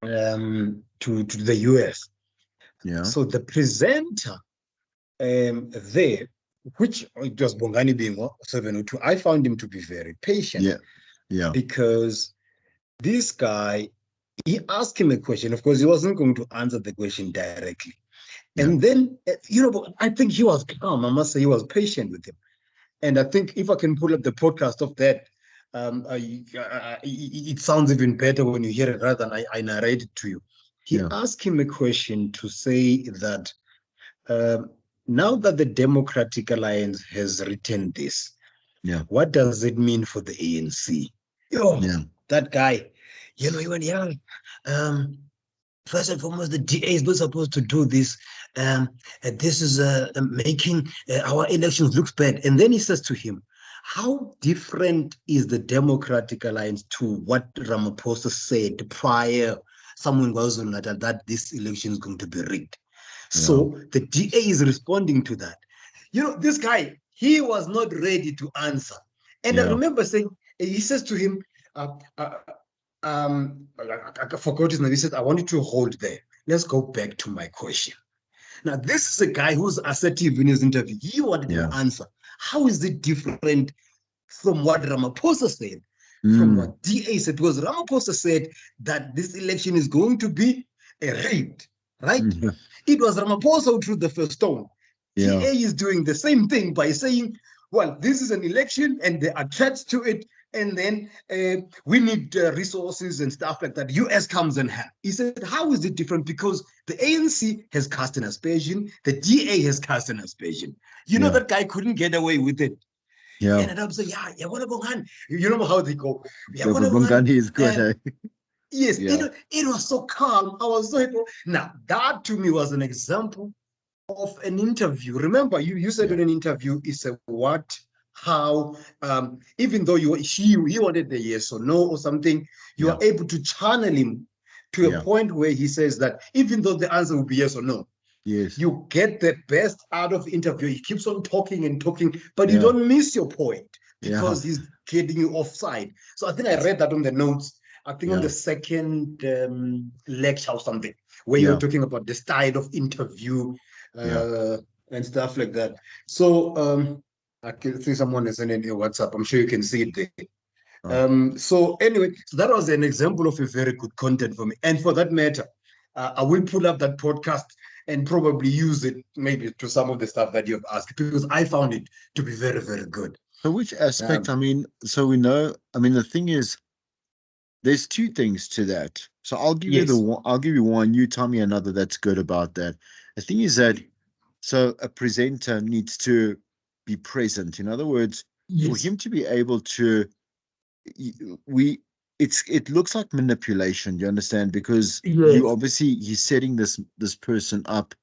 to the US. Yeah. So the presenter there, which it was Bongani Bingo 702, I found him to be very patient Yeah. Yeah. because this guy, he asked him a question. Of course, he wasn't going to answer the question directly. Yeah. And then, but I think he was calm. I must say, he was patient with him. And I think if I can pull up the podcast of that, it sounds even better when you hear it rather than I narrate it to you. He Yeah. asked him a question to say that um, now that the Democratic Alliance has written this, Yeah. what does it mean for the ANC? Yo, Yeah. that guy, he went, yeah. Um, First and foremost, the DA is not supposed to do this. This is making our elections look bad. And then he says to him, how different is the Democratic Alliance to what Ramaphosa said prior someone was on that this election is going to be rigged? Yeah. So the DA is responding to that. This guy, he was not ready to answer. And I Yeah. remember saying, he says to him, uh, uh, I forgot his name. He said, I want you to hold there. Let's go back to my question. Now, this is a guy who's assertive in his interview. He wanted to Yeah. answer. How is it different from what Ramaphosa said, from Mm. what DA said? Because Ramaphosa said that this election is going to be rigged, right? Yeah. It was Ramaphosa who threw the first stone. Yeah. DA is doing the same thing by saying, well, this is an election and there are threats to it. And then we need resources and stuff like that. US comes and help. He said, how is it different? Because the ANC has cast an aspersion, the DA has cast an aspersion. Yeah. That guy couldn't get away with it. Yeah. And I'm saying, yeah, you know how they go. Yeah, The Bongani is good, uh, eh? yes, Yeah. it was so calm. I was so happy. Now, that to me was an example of an interview. Remember, you said Yeah. in an interview, it's a what, how, even though he wanted the yes or no or something, you Yeah. are able to channel him to a Yeah. point where he says that even though the answer will be yes or no, Yes. you get the best out of the interview. He keeps on talking and talking, but you Yeah. don't miss your point Yeah. because he's getting you offside. So I think I It's, read that on the notes. I think on yeah. the second lecture or something, where you were Yeah. talking about the style of interview Yeah. uh, and stuff like that. So I can see someone is sending a WhatsApp. I'm sure you can see it there. Oh. So anyway, so that was an example of a very good content for me. And for that matter, I will pull up that podcast and probably use it maybe to some of the stuff that you've asked because I found it to be very, very good. So which aspect, Um, I mean, so we know, I mean, the thing is, there's two things to that. So I'll give you the yes, one, I'll give you one, you tell me another that's good about that. The thing is that, so a presenter needs to be present. In other words, for yes, him to be able to, we, it looks like manipulation, you understand? Because you yes, obviously, he's setting this person up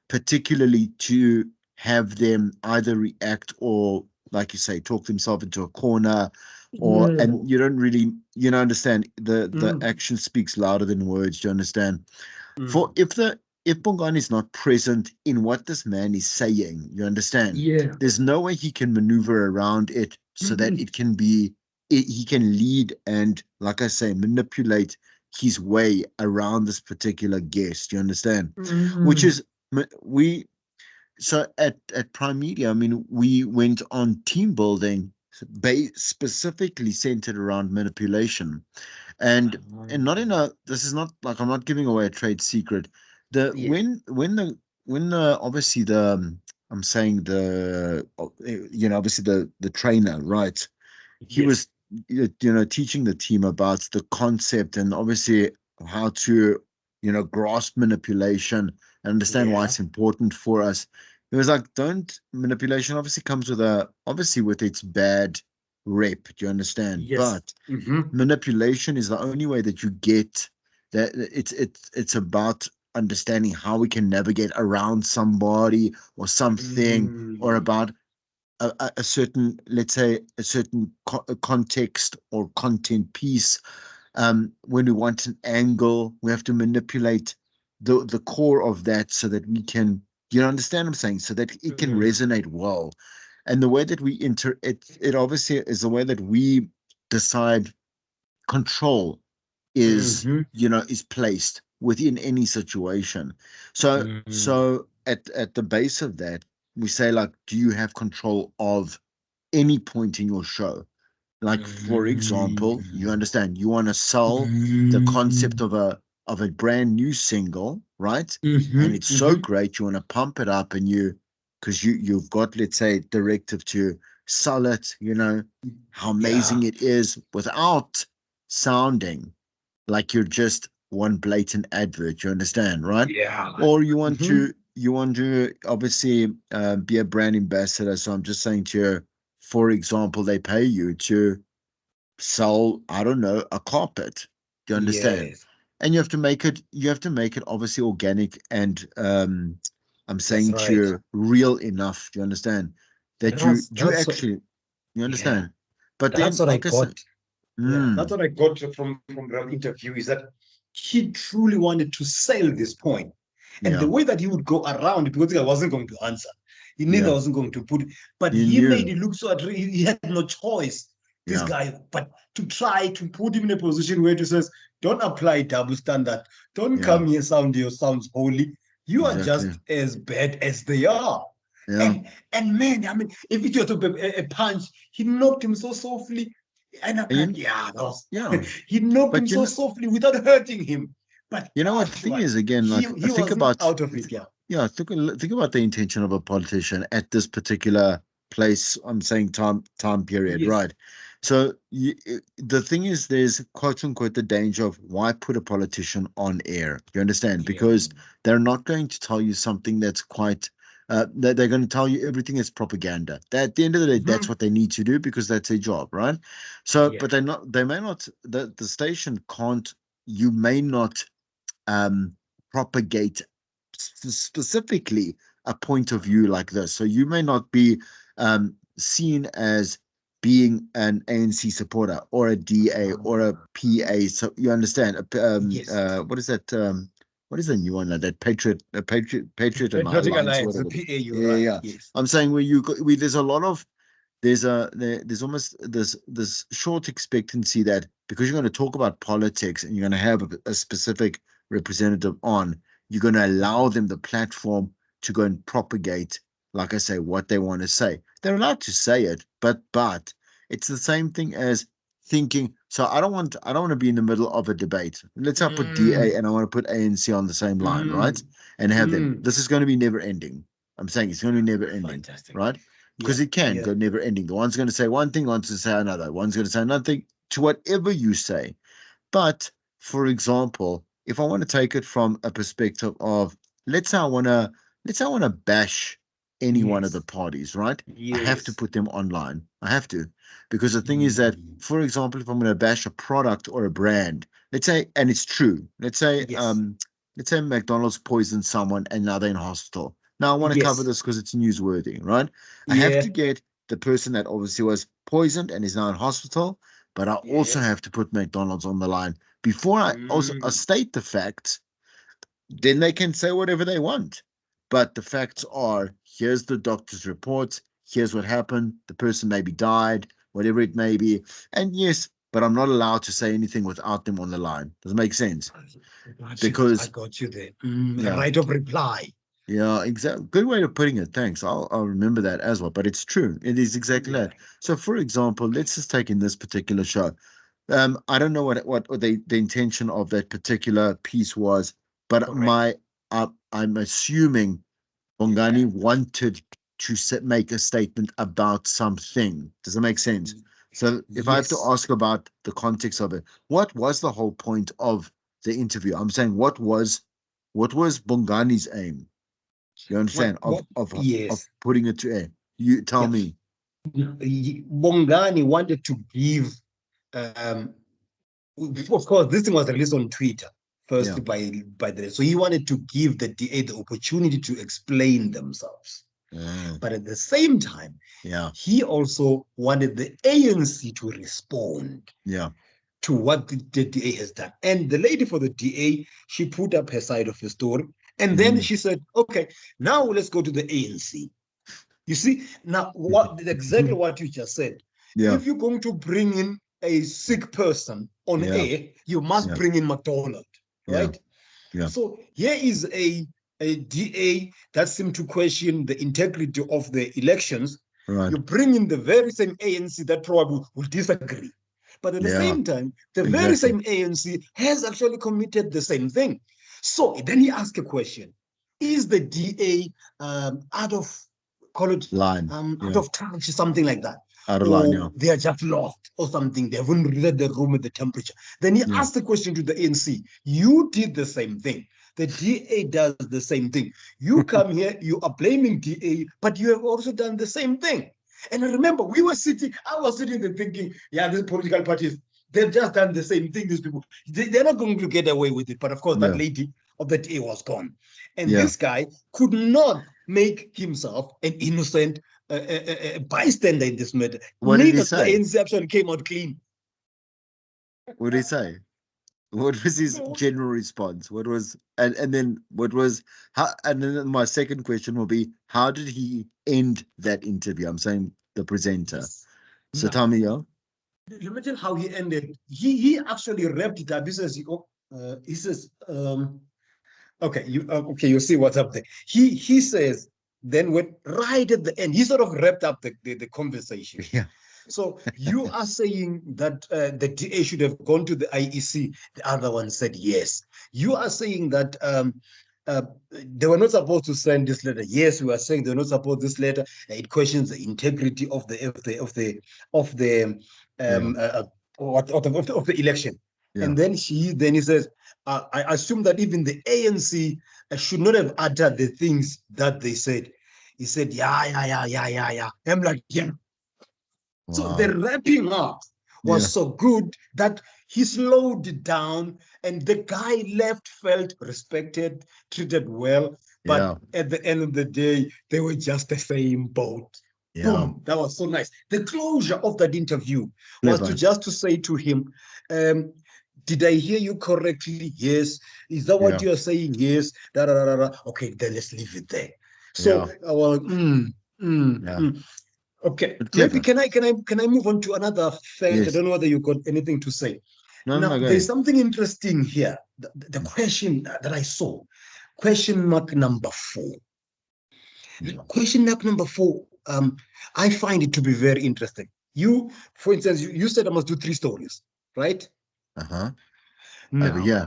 particularly to have them either react or, like you say, talk themselves into a corner, or and mm, you don't really, understand, the mm, action speaks louder than words. Do you understand? For mm, if Bongan is not present in what this man is saying, you understand, yeah, there's no way he can maneuver around it so that mm, it can be, he can lead and, like I say, manipulate his way around this particular guest. You understand? Which mm, is, we, so at Prime Media, I mean, we went on team building specifically centered around manipulation, and not in a, this is not like, I'm not giving away a trade secret. The yeah, when the obviously the I'm saying the obviously the trainer, right, he yes, was teaching the team about the concept and obviously how to grasp manipulation and understand why yeah, it's important for us. It was like, don't, manipulation obviously comes with a, obviously with its bad rep, do you understand, yes, but mm-hmm, manipulation is the only way that you get that. It's about understanding how we can navigate around somebody or something, or mm, about a certain, let's say, a certain context or content piece. When we want an angle, we have to manipulate the core of that so that we can, understand what I'm saying, so that it can mm, resonate well. And the way that we it obviously is the way that we decide, control is, Mm-hmm. is placed within any situation. So at the base of that, we say, like, do you have control of any point in your show? Like, for example, you understand, you want to sell the concept of a brand new single, right? And it's so great, you want to pump it up, and because you've got, let's say, directive to sell it, how amazing Yeah. it is, without sounding like you're just one blatant advert. You understand, right? Yeah. Or Mm-hmm. you want to obviously be a brand ambassador. So I'm just saying to you, for example, they pay you to sell, I don't know, a carpet. Do you understand? Yes. And you have to make it obviously organic, and I'm That's saying to right. you, real enough. Do you understand? That you do That's what, actually, you yeah. understand. But That's then, what I like I got. said, Yeah, that's mm, what I got from the interview is that he truly wanted to sell this point. And the yeah, way that he would go around it, because I wasn't going to answer, he knew I yeah, wasn't going to put it, but you he made knew, it look so he had no choice, this yeah, guy, but to try to put him in a position where he says, don't apply double standard, don't yeah, come here sound your sounds holy. You are exactly, just as bad as they are. yeah, And man, I mean, if it was a punch, he knocked him so softly. And I'm and like, yeah, that was, yeah. he knocked him But so softly without hurting him. But what the thing is, again, he like, he think wasn't about, out of it. Yeah. yeah, think about the intention of a politician at this particular place. I'm saying time period, Yes. right? So the thing is, there's quote unquote the danger of why put a politician on air. You understand? Yeah. Because they're not going to tell you something that's quite. They're going to tell you everything is propaganda. That at the end of the day, that's Mhm. what they need to do because that's their job, right? So, Yeah. but they're not. They may not. The station can't. You may not um, propagate specifically a point of view like this. So you may not be seen as being an ANC supporter or a DA or a PA. So you understand? Yes. What is that? What is the new one? That Patriot and Patriotic Alliance, Alliance, the whatever. PA, you're Yeah, right. yeah. Yes. I'm saying where there's a lot of there's almost this short expectancy that because you're going to talk about politics and you're going to have a specific representative on, you're going to allow them the platform to go and propagate, like I say, what they want to say. They're allowed to say it, but it's the same thing as thinking. So I don't want to be in the middle of a debate. Let's say I put DA Mm, and I want to put ANC on the same line, right? mm, And have them. mm. This is going to be never ending. I'm saying it's going to be never ending, Fantastic. right? Yeah. Because it can Yeah. go never ending. The one's going to say one thing, one's going to say another, one's going to say nothing to whatever you say. But for example, if I want to take it from a perspective of let's say I want to bash any one of the Yes. parties, right? I have to Yes. put them online. I have to. Because the thing is that, Mm. for example, if I'm going to bash a product or a brand, let's say, and it's true, Yes. let's say McDonald's poisoned someone and now they're in hospital. Now I want to cover Yes. this because it's newsworthy, right? I have Yeah. to get the person that obviously was poisoned and is now in hospital, but I also Yes. have to put McDonald's on the line before I also Mm. state the facts. Then they can say whatever they want. But the facts are here's the doctor's report, here's what happened, the person maybe died, whatever it may be. And yes, but I'm not allowed to say anything without them on the line. Does it make sense? I Because, got you there. yeah, Right of reply. yeah, exactly. Good way of putting it. Thanks. I'll remember that as well. But it's true. It is exactly Yeah. that. So, for example, let's just take in this particular show. I don't know what the intention of that particular piece was, but Correct. I'm assuming Yeah. Bongani wanted to make a statement about something. Does that make sense? So if I have to Yes. ask about the context of it, what was the whole point of the interview? I'm saying what was Bongani's aim? You understand What? of Yes. putting it to air? You tell Yeah. me. Bongani wanted to give, um, of course, this thing was released on Twitter Yeah. first by the, so he wanted to give the DA the opportunity to explain themselves. Uh, But at the same time, yeah. he also wanted the ANC to respond Yeah. to what the DA has done. And the lady for the DA, she put up her side of the story. And then Mm. she said, okay, now let's go to the ANC. You see, now what exactly what you just said. Yeah. If you're going to bring in a sick person on Yeah. air, you must Yeah. bring in McDonald, Yeah. right? Yeah. So here is a DA that seemed to question the integrity of the elections. Right. You bring in the very same ANC that probably will disagree. But at the Yeah. same time, the very Exactly. same ANC has actually committed the same thing. So then he asked a question: is the DA out of, call it, Line. out Yeah. of touch, something like that, Out of line. or Yeah. they are just lost or something? They haven't read the room at the temperature. Then he Yeah. asked the question to the ANC: you did the same thing. The DA does the same thing. You come here, you are blaming DA, but you have also done the same thing. And I remember I was sitting there thinking, yeah, these political parties, they've just done the same thing, these people. They're not going to get away with it. But of course, that Yeah. lady of the DA was gone. And Yeah. this guy could not make himself an innocent bystander in this matter. What did he Neither the say? ANC actually came out clean. What did he say? What was his So, general response? What was and then what was how? And then my second question will be, how did he end that interview? I'm saying the presenter. yes. So Now, tell me, yeah, imagine how he ended. He actually wrapped it up. He says, okay, you see what's up there. He says, then when right at the end, he sort of wrapped up the conversation. yeah, So you are saying that the DA should have gone to the IEC. The other one said yes. You are saying that uh, they were not supposed to send this letter. Yes, we are saying they're not supposed this letter. It questions the integrity of the yeah, um, uh, of the election. yeah, And then he says, I assume that even the ANC should not have uttered the things that they said. He said, yeah, yeah, yeah, yeah, yeah, yeah. I'm like, yeah. So wow, the wrapping up was yeah, so good that he slowed it down, and the guy left felt respected, treated well. But yeah, at the end of the day, they were just the same boat. yeah, Boom. That was so nice. The closure of that interview was clever, to say to him, um, did I hear you correctly? Yes. Is that what yeah, you're saying? Yes. Da, da, da, da, da. Okay, then let's leave it there. So yeah, I was yeah, Okay, but maybe clever. can I move on to another fact? I Yes, don't know whether you got anything to say. no, no, Now, no, go there's ahead. something interesting here. The question that I saw, question mark number four. Mm. Question mark number four. I find it to be very interesting. You, for instance, you said I must do three stories, right? Uh-huh. But Now, yeah,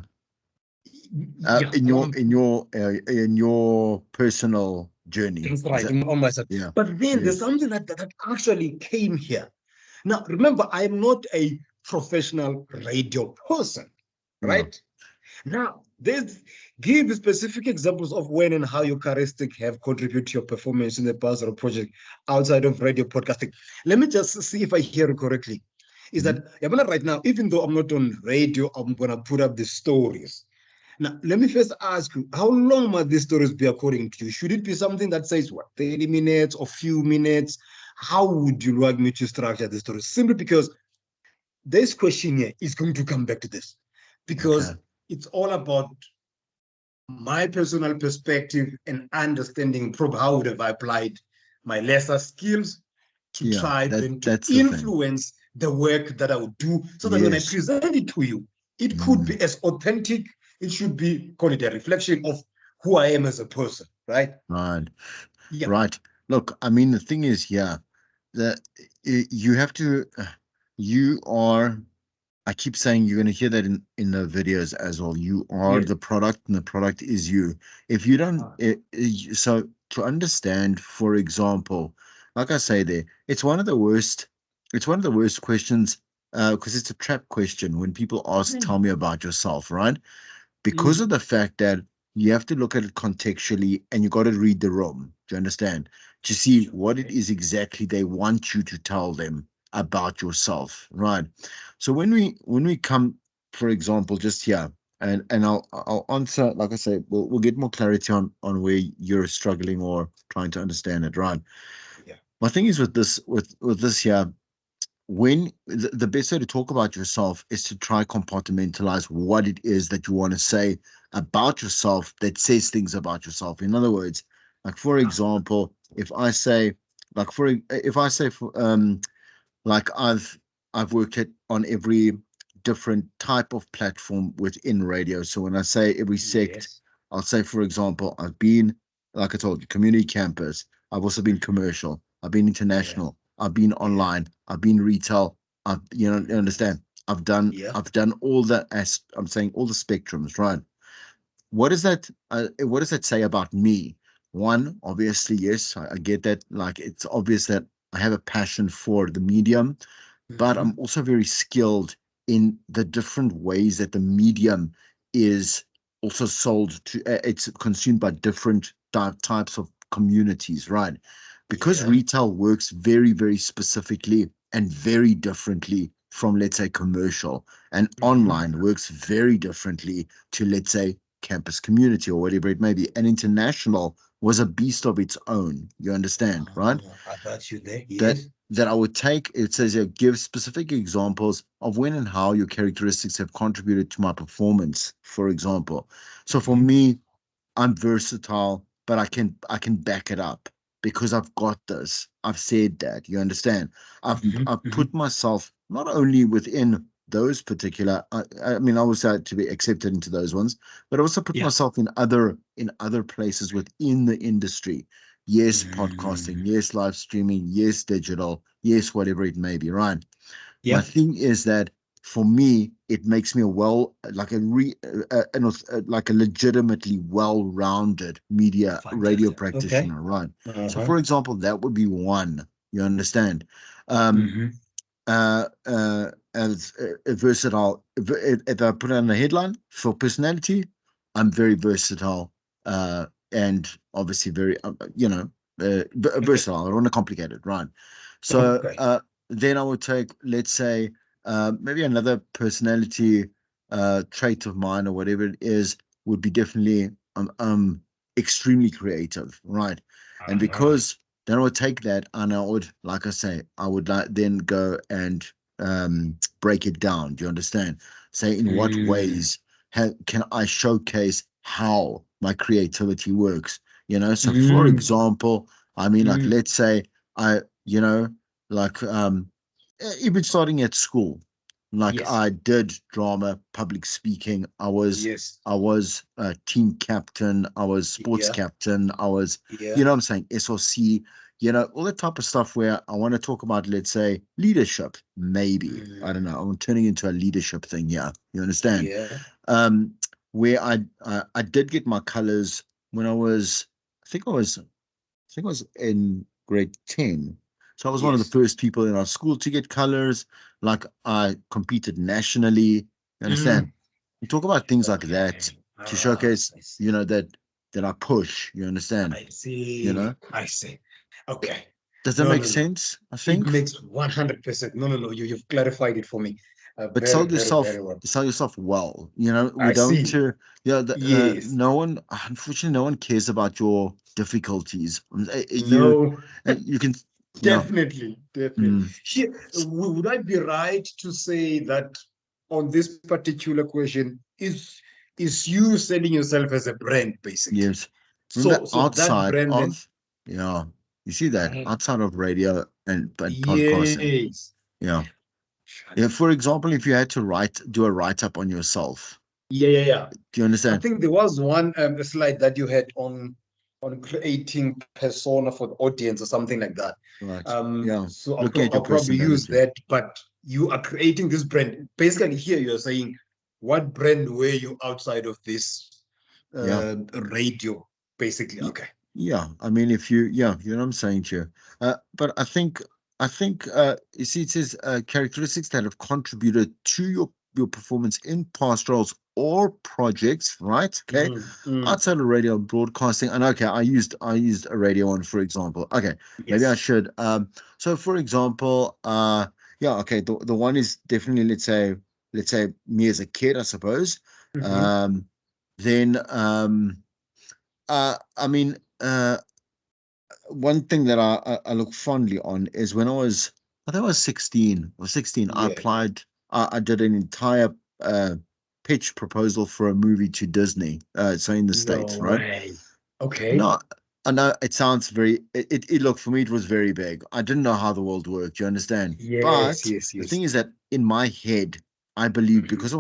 yeah, in your personal journey, that's is right that? on my side. Yeah, But then there's yes, something that actually came here. Now, remember, I am not a professional radio person, yeah, right? Now, give specific examples of when and how your characteristics have contributed to your performance in the past or project outside of radio podcasting. Let me just see if I hear it correctly. Is mhm, that Yabana right now, even though I'm not on radio, I'm gonna put up the stories. Now, let me first ask you, how long must these stories be according to you? Should it be something that says what, 30 minutes or few minutes? How would you like me to structure the story? Simply because this question here is going to come back to this, okay, because it's all about my personal perspective and understanding probably how would have I applied my lesser skills to yeah, try then to that's the thing. influence the work that I would do, so that when I Yes, present it to you, it could mm, be as authentic. It should be, call it, a reflection of who I am as a person, right? right, Yeah. right. Look, I mean, the thing is, yeah, that you have to, you are. I keep saying you're going to hear that in the videos as well. You are Yes. the product, and the product is you. If you don't, so to understand, for example, like I say there, it's one of the worst. It's one of the worst questions because it's a trap question when people ask, "Tell me about yourself," right? Because of Mm. the fact that you have to look at it contextually and you got to read the room. Do you understand? To see what it Okay. is exactly they want you to tell them about yourself, right? So when we come, for example, just here, and I'll answer, like I say, we'll get more clarity on where you're struggling or trying to understand it, right? Yeah. My thing is with this here, when the best way to talk about yourself is to try compartmentalize what it is that you want to say about yourself that says things about yourself. In other words, like for example, if I say, like for if I say for like I've worked at on every different type of platform within radio. So when I say every sect, Yes. I'll say, for example, I've been, like I told you, community campus. I've also been commercial. I've been Yeah. international. I've been Yeah. online. I've been retail. I've, you Mhm. understand? Yeah. I've done all the, as I'm saying, all the spectrums, right? What does that say about me? One, obviously, yes, I get that. Like, it's obvious that I have a passion for the medium, but I'm Hmm. also very skilled in the different ways that the medium is also sold to, it's consumed by different types of communities, right? Because Yeah. retail works very, very specifically and very differently from, let's say, commercial, and Hmm. online works very differently to, let's say, campus community or whatever it may be. And international was a beast of its own. You understand, right? I got you there. that Yes. that I would take. It says here, give specific examples of when and how your characteristics have contributed to my performance, for example. So for Hmm. me, I'm versatile, but I can back it up because I've got this. I've said that. You understand? Hmm. I've Hmm. put myself not only within those particular. I mean, I was to be accepted into those ones, but I also put Yeah. myself in other places within the industry. Yes, podcasting. Mm. Yes, live streaming. Yes, digital. Yes, whatever it may be. Right. My Yeah. thing is that for me, it makes me a well, like a like a legitimately well-rounded media radio Fantastic. Okay. practitioner, right? So, Uh-huh. for example, that would be one. You understand? Um, Hmm. as versatile. If I put on a headline for personality, I'm very versatile, and obviously very, Okay. versatile. I don't want to complicate it, right? So, Okay. then I would take, let's say, maybe another personality trait of mine or whatever it is would be definitely extremely creative, right? And Uh-huh. because then I would take that and I would, like I say, I would then go and break it down. Do you understand? Say in what Mm. ways can I showcase how my creativity works? So for Mm. example, I mean, like, Mm. let's say I, like, even starting at school, like Yes. I did drama, public speaking. Yes. I was a team captain. I was sports Yeah. captain. I was, Yeah. what I'm saying, SOC, all that type of stuff where I want to talk about, let's say, leadership, maybe. I don't Mm. know. I'm turning into a leadership thing here. You understand? Yeah. Um, where I did get my colors when I think I was in grade 10. So I was one of the Yes. first people in our school to get colors. Like I competed nationally. You understand? Mm. You talk about things like that Okay. to showcase, I see. that I push. You understand? I You see. know, I see. Okay. does that No, make no, no. sense? I It think. makes 100%. No, no, no. You've clarified it for me. But Very, very, very well. sell yourself well. We I don't see. Yes. no one, unfortunately, no one cares about your difficulties. No. You can, yeah. Definitely, definitely. Mm, Here, would I be right to say that on this particular question, is you selling yourself as a brand, basically? yes. Remember, So that brand then, yeah, you see that uh, outside of radio and podcasting. yes. Yeah. Yeah. For example, if you had to do a write up on yourself, Yeah, yeah, yeah. do you I understand? think there was one slide that you had on creating persona for the audience or something like that. Right. Yeah. So Looking at your I'll probably use personality. that. But you are creating this brand. Basically, here you're saying, what brand were you outside of this Yeah. radio? Basically, Y- okay. Yeah, I mean, if you know what I'm saying to you. But I think, you see, it says characteristics that have contributed to your performance in past roles or projects, right? Okay, Mm, mm, outside of radio and broadcasting. And okay, I used a radio one, for example. Okay, maybe I yes. should. So for example, yeah, okay, the one is definitely, let's say me as a kid, I suppose. Hmm. Um, then I mean, one thing that I look fondly on is when I think I was 16 or 16, I Yeah. applied, I did an entire pitch proposal for a movie to Disney, so in the States, No right? way. Okay. No, I know it sounds very it look for me it was very big. I didn't know how the world worked, you understand? Yes, But yes, the yes. thing is that in my head, I believe Mhm. because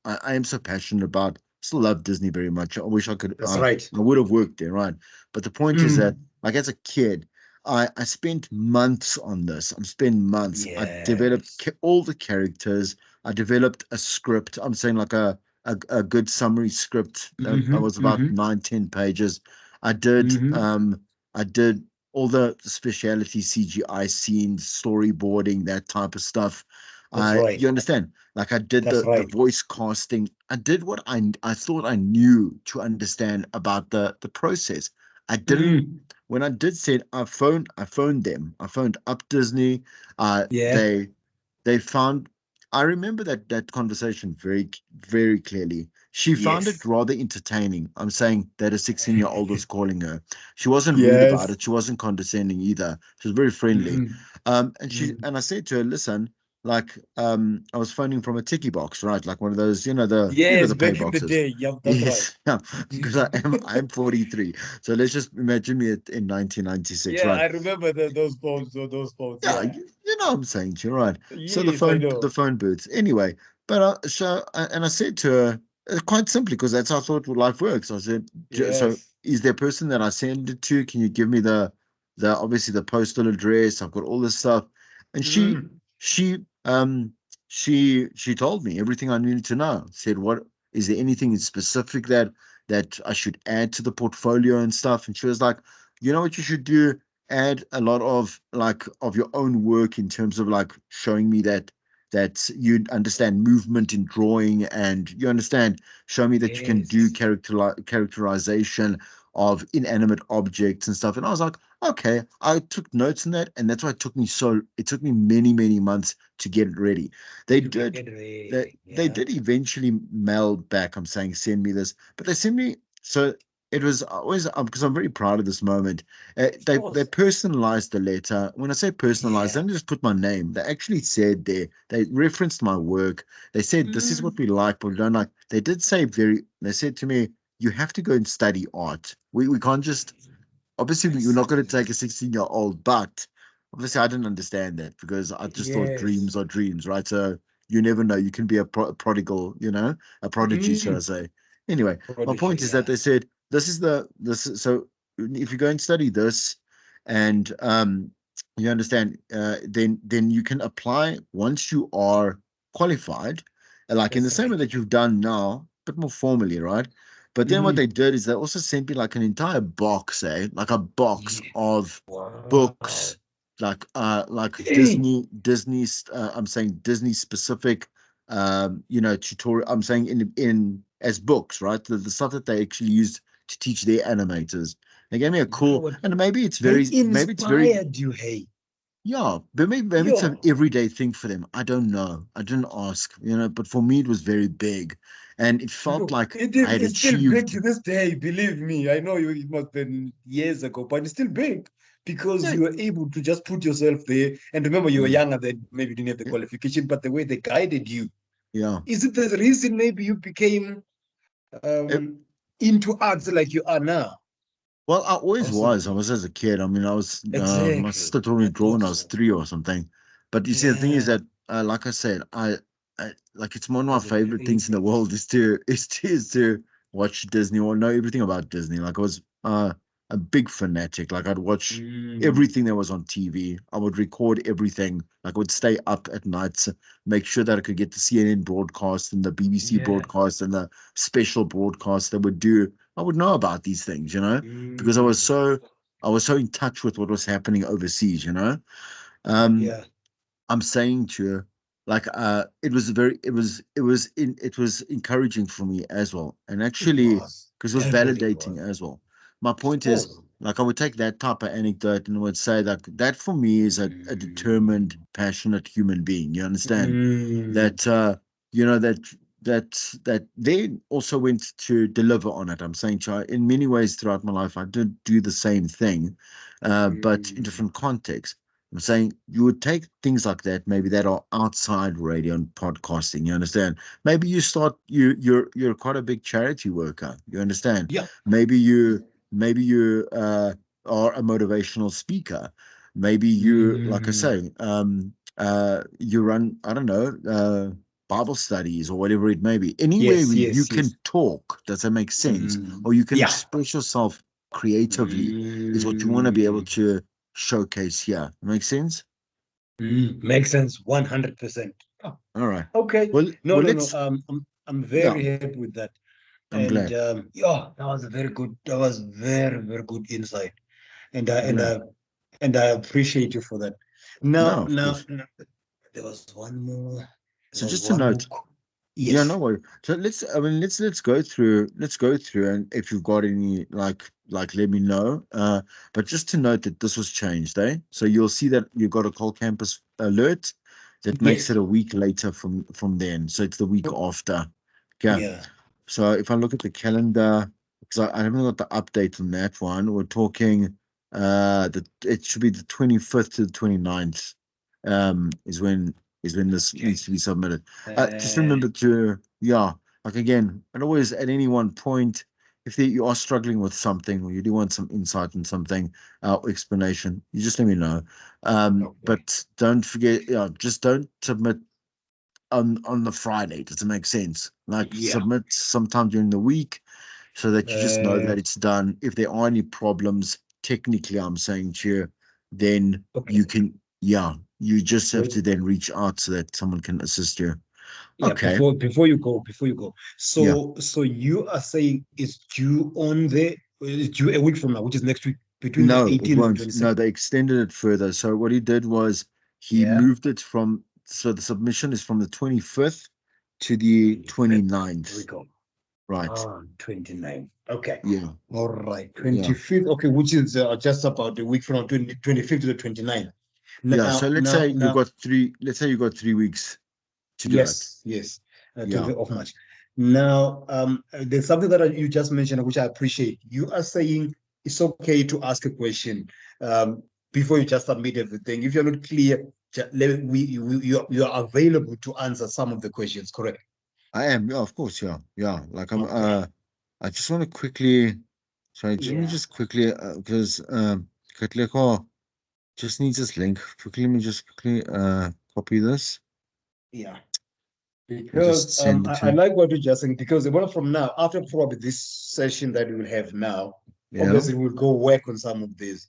I am so passionate about still love Disney very much. I wish I could That's right. I would have worked there, right? But the point is that Mm. like as a kid, I spent months on this. I spent months. I developed Yes. all the characters. I developed a script. I'm saying like a good summary script that Mm-hmm, was about mm-hmm, 9, 10 pages. I did mm-hmm. I did all the speciality CGI scenes, storyboarding, that type of stuff. That's I right. You understand? Like I did That's the right. voice casting. I did what I thought I knew to understand about the process. I didn't Mm. when I did say it, I phoned them. I phoned up Disney. Yeah. They found I remember that conversation very clearly. She found it Yes. rather entertaining. I'm saying that a 16-year-old was calling her. She wasn't rude about Yes. it. She wasn't condescending either. She was very friendly. Mm-hmm. And I said to her, listen, like I was phoning from a ticky box, right? Like one of those, Yes, the pay back in the boxes. day. Yeah, that's right. Yes, yeah, because I'm 43. So let's just imagine me in 1996, Yeah, right? I remember those phones, those phones. Yeah, Yeah. you know what I'm saying to you, right? So Yes, I the know. phone booths. Anyway, but and I said to her quite simply because that's how I thought life works. I said, so Yes. is there a person that I send it to? Can you give me the obviously the postal address? I've got all this stuff, and Mm. she she told me everything I needed to know. Said, what is there anything in specific that I should add to the portfolio and stuff? And she was like, you know what you should do, add a lot of like of your own work in terms of like showing me that you understand movement in drawing and you understand show me that you can do Yes. characterization of inanimate objects and stuff. And I was like, okay, I took notes on that, and that's why it took me many months to get it ready. They To get did ready. they Yeah. did eventually mail back. I'm saying send me this, but they sent me so it was always because I'm very proud of this moment. Of They course. personalized the letter. When I say personalized, they Yeah. didn't just put my name. They actually said there. They referenced my work. They said this is what Mm. we like, but we don't like. They did say very. They said to me, "You have to go and study art. We can't just obviously I you're not going to see. take a 16-year-old, but obviously I didn't understand that because I just thought dreams Yes. are dreams, right? So you never know. You can be a prodigal, a prodigy, should I Mm. say? Anyway, my point Prodigy. is that Yeah. they said so if you go and study this, and you understand, then you can apply once you are qualified, like in the That's same way right. that you've done now, but more formally, right? But then what they Mm. did is they also sent me like an entire box, like a box Yeah. of books, Wow. like Hey. I'm saying Disney specific, tutorial. I'm saying in as books, right? The stuff that they actually used to teach their animators. They gave me a You know cool, what? and They maybe it's very, inspired you. Hey. yeah, but maybe it's an Yo. everyday thing for them. I don't know. I didn't ask, but for me it was very big, and it felt Look, like it I is had it's still big achieved. to this day, believe me. I know it must have been years ago, but it's still big because Yeah, you were able to just put yourself there. And remember, you were mm, younger then, maybe didn't have the yeah, qualification, but the way they guided you, yeah. is it the reason maybe you became It, into arts like you are now? well, I always was. I Possibly. was as a kid. I mean, I was. My Exactly. sister taught me I to draw when thought I was so. 3 or something. But you see, the thing is Yeah, that, like I said, I like it's one of my was a favorite things in the favorite. world is to watch Disney or know everything about Disney. Like I was a big fanatic. Like I'd watch Mm, everything that was on TV. I would record everything. Like I would stay up at nights, make sure that I could get the CNN broadcast and the BBC yeah. broadcast and the special broadcast they would do. I would know about these things, because Mm, I was so in touch with what was happening overseas. Um, yeah, I'm saying to you, like it was encouraging for me as well. And it actually was. because it was Definitely it validating was. as well. My Of point is course. like I would take that type of anecdote and would say that for me is a determined, Mm, passionate human being. You understand? mm, That you know that that they also went to deliver on it. I'm saying to in many ways throughout my life I did do the same thing, but in mm. different contexts. I'm saying you would take things like that, maybe that are outside radio and podcasting. You understand? Maybe you start you're quite a big charity worker. You understand? Yeah. Maybe you maybe you are a motivational speaker. Maybe you, like I Mm, say, you run, I don't know, Bible studies or whatever it may be. Anywhere yes, where you yes, can yes. talk, does that make sense? Mm, Or you can yeah. express yourself creatively is what you want to be able Mm, to showcase here. Makes sense? makes sense 100%. Oh, All right. okay. Well, No, well, no, no. let's, I'm yeah, very happy with that. I'm And glad. yeah, that was a very good, that was very, very good insight. And I I'm and glad. I and I appreciate you for that. No, Now, of now, course. now there was one more. There So was just to one more. note, yeah, no Yes. worry. So let's go through, and if you've got any, let me know. But just to note that this was changed, eh? So you'll see that you got a call campus alert that makes it Yes. a week later from then. So it's the week after. Okay. Yeah. So if I look at the calendar, because I haven't got the update on that one, we're talking that it should be the 25th to the 29th, is when this Okay. needs to be submitted. Just Uh, remember to, yeah, like again, and always at any one point, if you are struggling with something or you do want some insight on something, explanation, you just let me know. okay. But don't forget, yeah, just don't submit on the Friday. Does it make sense? Like Yeah. submit sometime during the week so that you just know Uh, that it's done. If there are any problems, technically, I'm saying to you, then okay. you can, yeah, you just have Wait. to then reach out so that someone can assist you. Yeah. Okay. Before you go, before you go. Yeah. So you are saying it's due on the it's due a week from now, which is next week, between the No, it 18th and won't. No, 22nd. they extended it further. So what he did was he Yeah. moved it from, so the submission is from the 25th to the 25th. Here we 29th. go. Right. Ah, 29. Okay. Yeah. All right. Yeah. 25th. Okay, which is just about a week from now, 25th to the 29th. Yeah. So Now, let's say you got 3 weeks to do it. yes, yes, Yeah. 25th of March. Now, there's something that you just mentioned, which I appreciate. You are saying it's okay to ask a question um, before you just submit everything. If you're not clear, you are available to answer some of the questions, correct? I am. Yeah, of course. Yeah. Yeah. Like Okay. I just want to quickly, sorry, let me Yeah, just quickly, because, quickly, oh, just needs this link. Quickly, let me just quickly, copy this yeah. and just Because send it I to, like what you're just saying, because one from now, after probably this session that we will have now, yeah. obviously we'll go work on some of this,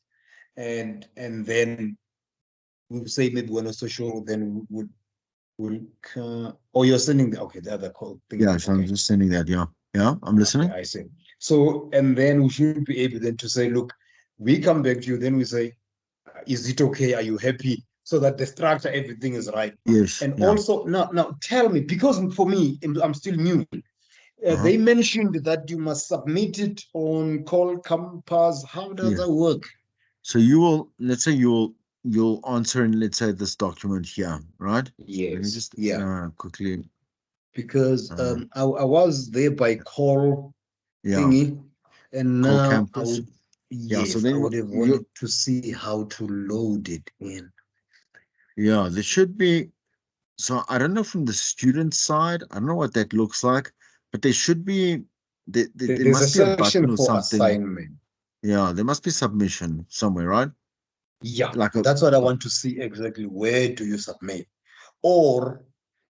and then we'll say maybe we're not so sure, then we'll oh, you're sending the other call thing. Yeah. So I'm Okay, just sending that. Yeah. Yeah. I'm okay, listening. I see. So, and then we should be able then to say, look, we come back to you, then we say, is it okay? Are you happy? So that the structure, everything is right. Yes. And Yeah. also, now tell me, because for me, I'm still new. Uh-huh. They mentioned that you must submit it on Call Compass. How does Yeah. that work? So let's say you'll answer in, let's say, this document here, right? Let me Yes, just, yeah. quickly, Because uh, I was there by call yeah, thingy, and call now I campus. would, Yeah. So yes, I then would have wanted to see how to load it in. yeah, there should be. So I don't know from the student side. I don't know what that looks like, but there should be. There There's a must be a section button or for something. assignment. Yeah, there must be submission somewhere, right? Yeah, Like a. that's what I want to see exactly. Where do you submit? Or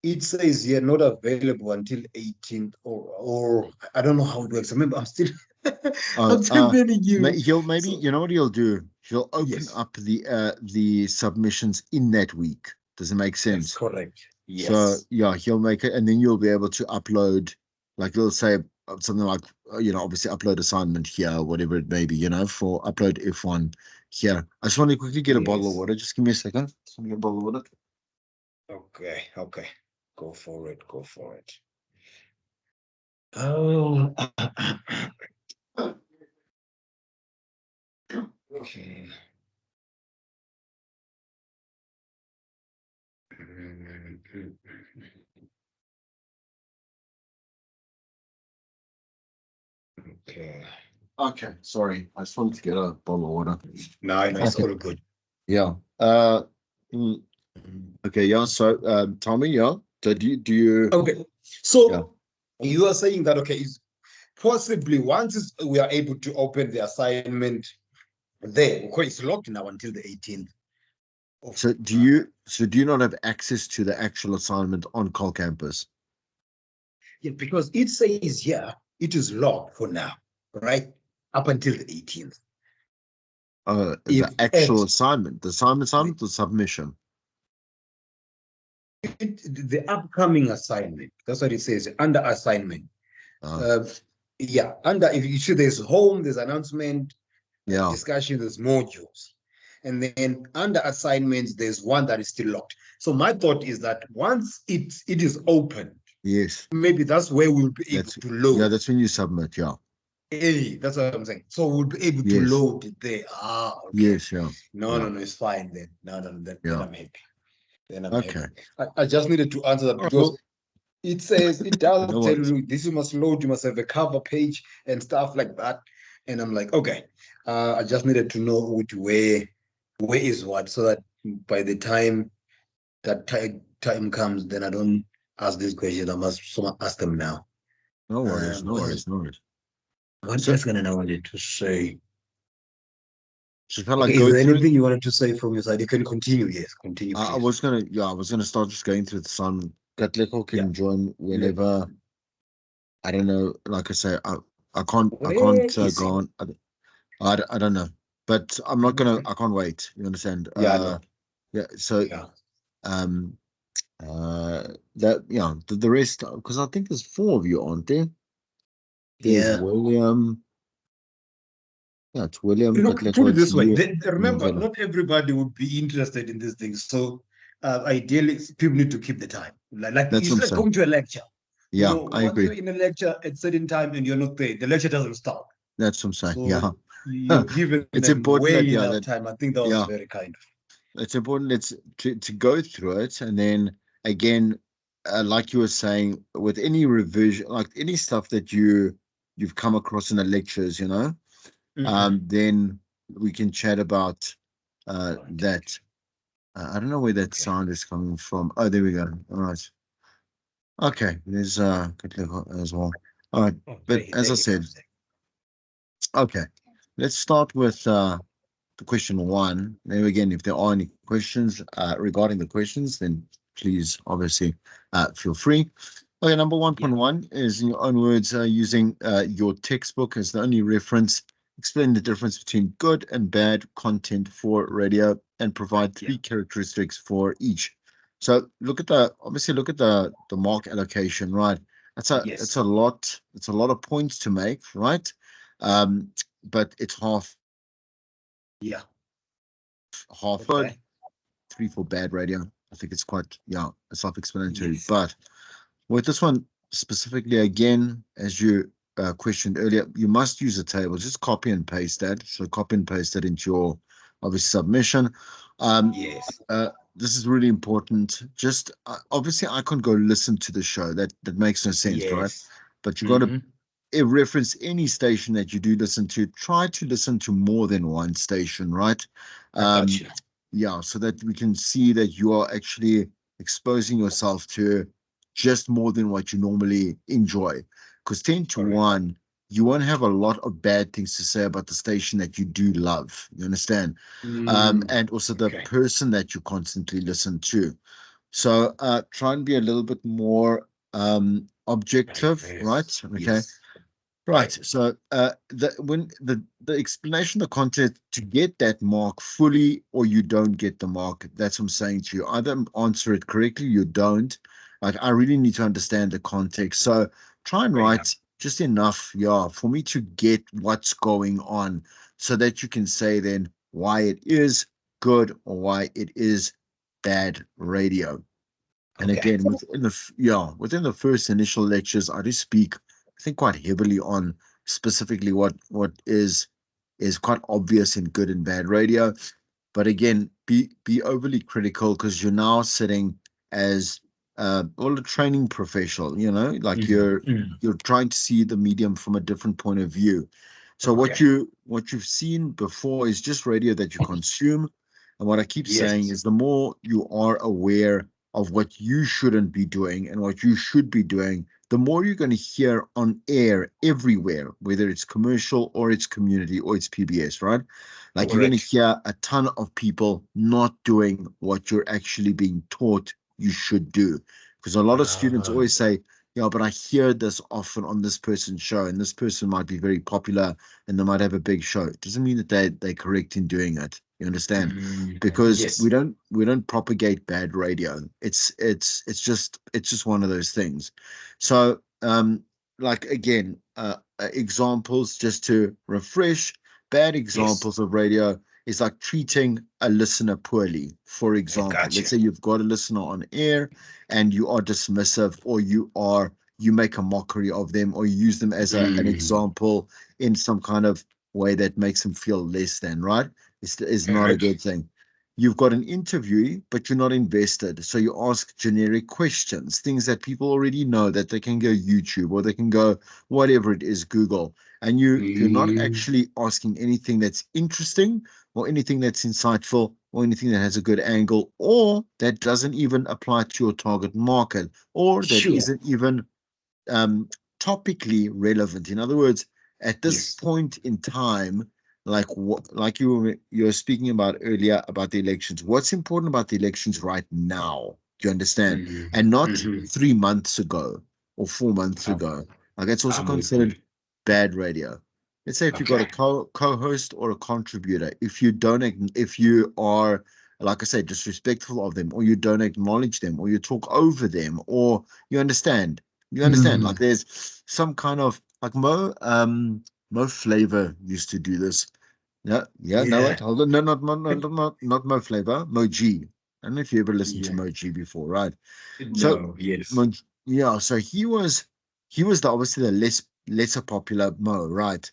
it says here not available until 18th, or I don't know how it works. Remember, I'm still Uh, I'm still uh, very new. he'll maybe, So you know what he'll do? He'll open yes, up the submissions in that week. Does it make that's sense? correct. So Yes, yeah, he'll make it, and then you'll be able to upload, like he'll say something like, obviously upload assignment here, whatever it may be, for upload F1 here. I just want to quickly get a bottle of yes. water. Just give me a second. Just want to get a bottle of water. Okay, okay. Go for it. Go for it. Oh, okay. Okay. Okay, sorry. I just wanted to get a bottle of water. No, no, it's Okay. all good. Yeah. Mm, okay, yeah. So, Tommy, yeah. So do you, Okay. yeah. So you are saying that okay, is possibly once we are able to open the assignment, there. Okay, it's locked now until the 18th of So do you not have access to the actual assignment on Col campus? yeah, because it says here it is locked for now, right? Up until the 18th. The If at actual assignment, the, the submission. the upcoming assignment, that's what it says under assignment. Uh, Uh, yeah, under if you see there's home, there's announcement, yeah. discussion, there's modules. And then under assignments, there's one that is still locked. So my thought is that once it is open, Yes. maybe that's where we'll be able That's to load. that's when you submit. Yeah. Hey, that's what I'm saying. So we'll be able to Yes. load it there. Ah, okay. Yes. Yeah. No, Yeah. no, no, it's fine then. No, no, no, then Yeah. I'm happy. Then I'm happy. Okay. I just needed to answer that All right. because Well, it says it does no tell worries. you this you must load, you must have a cover page and stuff like that. And I'm like, okay. I just needed to know which where is what so that by the time that time comes, then I don't ask these questions. I must someone ask them now. No worries. No What worries. No worries. So, else can I wanted to say? so kind of like Okay, is go there through it. anything you wanted to say from your side? You can continue. Yes, continue, I please. was gonna, yeah, I was gonna start just going through the sun. Gatleko Yeah. can join Let, whenever. I don't know. Like I say, I where can't is go he? on. I don't know, but I'm not gonna. Mhm. I can't wait. You understand? Yeah, I know. Yeah. So, Yeah. um, that yeah, the rest because I think there's four of you, aren't there? There's Yeah. William. Yeah, it's William Put Gatleko. it It's this way. you. Remember, Villa. not everybody would be interested in these things. So ideally, people need to keep the time. Like That's what it's I'm like saying. going to a lecture. Yeah, I Once agree. you're in a lecture at certain time and you're not there, the lecture doesn't stop. That's what I'm saying. Yeah. So you're given It's them important that way yeah enough that time. I think that was yeah very kind. it's important it's to go through it and then again like you were saying with any revision like any stuff that you've come across in the lectures Mhm. then we can chat about Content. that I don't know where that Okay. sound is coming from. Oh, there we go. All right. Okay, there's good level as well. All right, Oh, but as there I he said, comes. There. okay, let's start with the question one. Now, again, if there are any questions regarding the questions, then please obviously feel free. Okay, number Yeah. 1.1 is in your own words using your textbook as the only reference. Explain the difference between good and bad content for radio and provide Yeah. three characteristics for each. So look at the mark allocation, right? It's Yes. a lot. It's a lot of points to make, right? But it's Yeah. half good, Okay. three for bad radio. I think it's quite self-explanatory. Yes. But with this one specifically, again, as you questioned earlier, you must use a table. Just copy and paste that. So copy and paste that into your obviously submission. Um, Yes. this is really important. Just obviously, I can't go listen to the show. That makes no sense, right? Yes. But you got to Hmm. reference any station that you do listen to. Try to listen to more than one station, right? I got Um, you. yeah, so that we can see that you are actually exposing yourself to just more than what you normally enjoy. Because 10 to Correct. 1, you won't have a lot of bad things to say about the station that you do love. You understand? Mm. And also the Okay. person that you constantly listen to. So try and be a little bit more objective, right? Diverse. Okay. Yes. Right. So the explanation, the content to get that mark fully or you don't get the mark, that's what I'm saying to you. Either answer it correctly, you don't. Like I really need to understand the context. So try and Fair enough. write just enough, yeah, for me to get what's going on so that you can say then why it is good or why it is bad radio. And Okay. again, within the first initial lectures, I do speak, I think, quite heavily on specifically what is quite obvious in good and bad radio. But again, be overly critical because you're now sitting as well a training professional. Like Mhm. Mhm. you're trying to see the medium from a different point of view. So Okay. what you've seen before is just radio that you consume. And what I keep saying Yes. is the more you are aware of what you shouldn't be doing and what you should be doing, the more you're going to hear on air everywhere, whether it's commercial or it's community or it's PBS, right? Like you're going to Correct. hear a ton of people not doing what you're actually being taught you should do. Because a lot of students Ah, always say, yeah, but I hear this often on this person's show, and this person might be very popular and they might have a big show. It doesn't mean that they're correct in doing it. You understand? Because we yes. don't propagate bad radio. It's just one of those things. So like again, examples just to refresh, bad Yes. examples of radio is like treating a listener poorly. For I example, got let's you. say you've got a listener on air and you are dismissive, or you make a mockery of them, or you use them as an Mm, example in some kind of way that makes them feel less than, right? Is not a correct. good thing. You've got an interview, but you're not invested. So you ask generic questions, things that people already know, that they can go YouTube or they can go whatever it is, Google. And you're not Mm, actually asking anything that's interesting or anything that's insightful or anything that has a good angle or that doesn't even apply to your target market or that sure. isn't even um, topically relevant. In other words, at this Yes. point in time, like what, like you were speaking about earlier about the elections. What's important about the elections right now? Do you understand? And not Mm-hmm. 3 months ago or 4 months I'm, ago. Like it's also I'm with you. considered bad radio. Let's say if you've got Okay. a co-host or a contributor, if you don't, if you are, like I said, disrespectful of them, or you don't acknowledge them, or you talk over them, or you understand, like Mm, there's some kind of like Mo Flavor used to do this. Yeah, yeah, no, wait, yeah. hold on. No, not Mo Flavor, Mo G. I don't know if you ever listened to Yeah. Mo G before, right? So No. Yes. Mo, yeah, so he was the obviously the lesser popular Mo, right?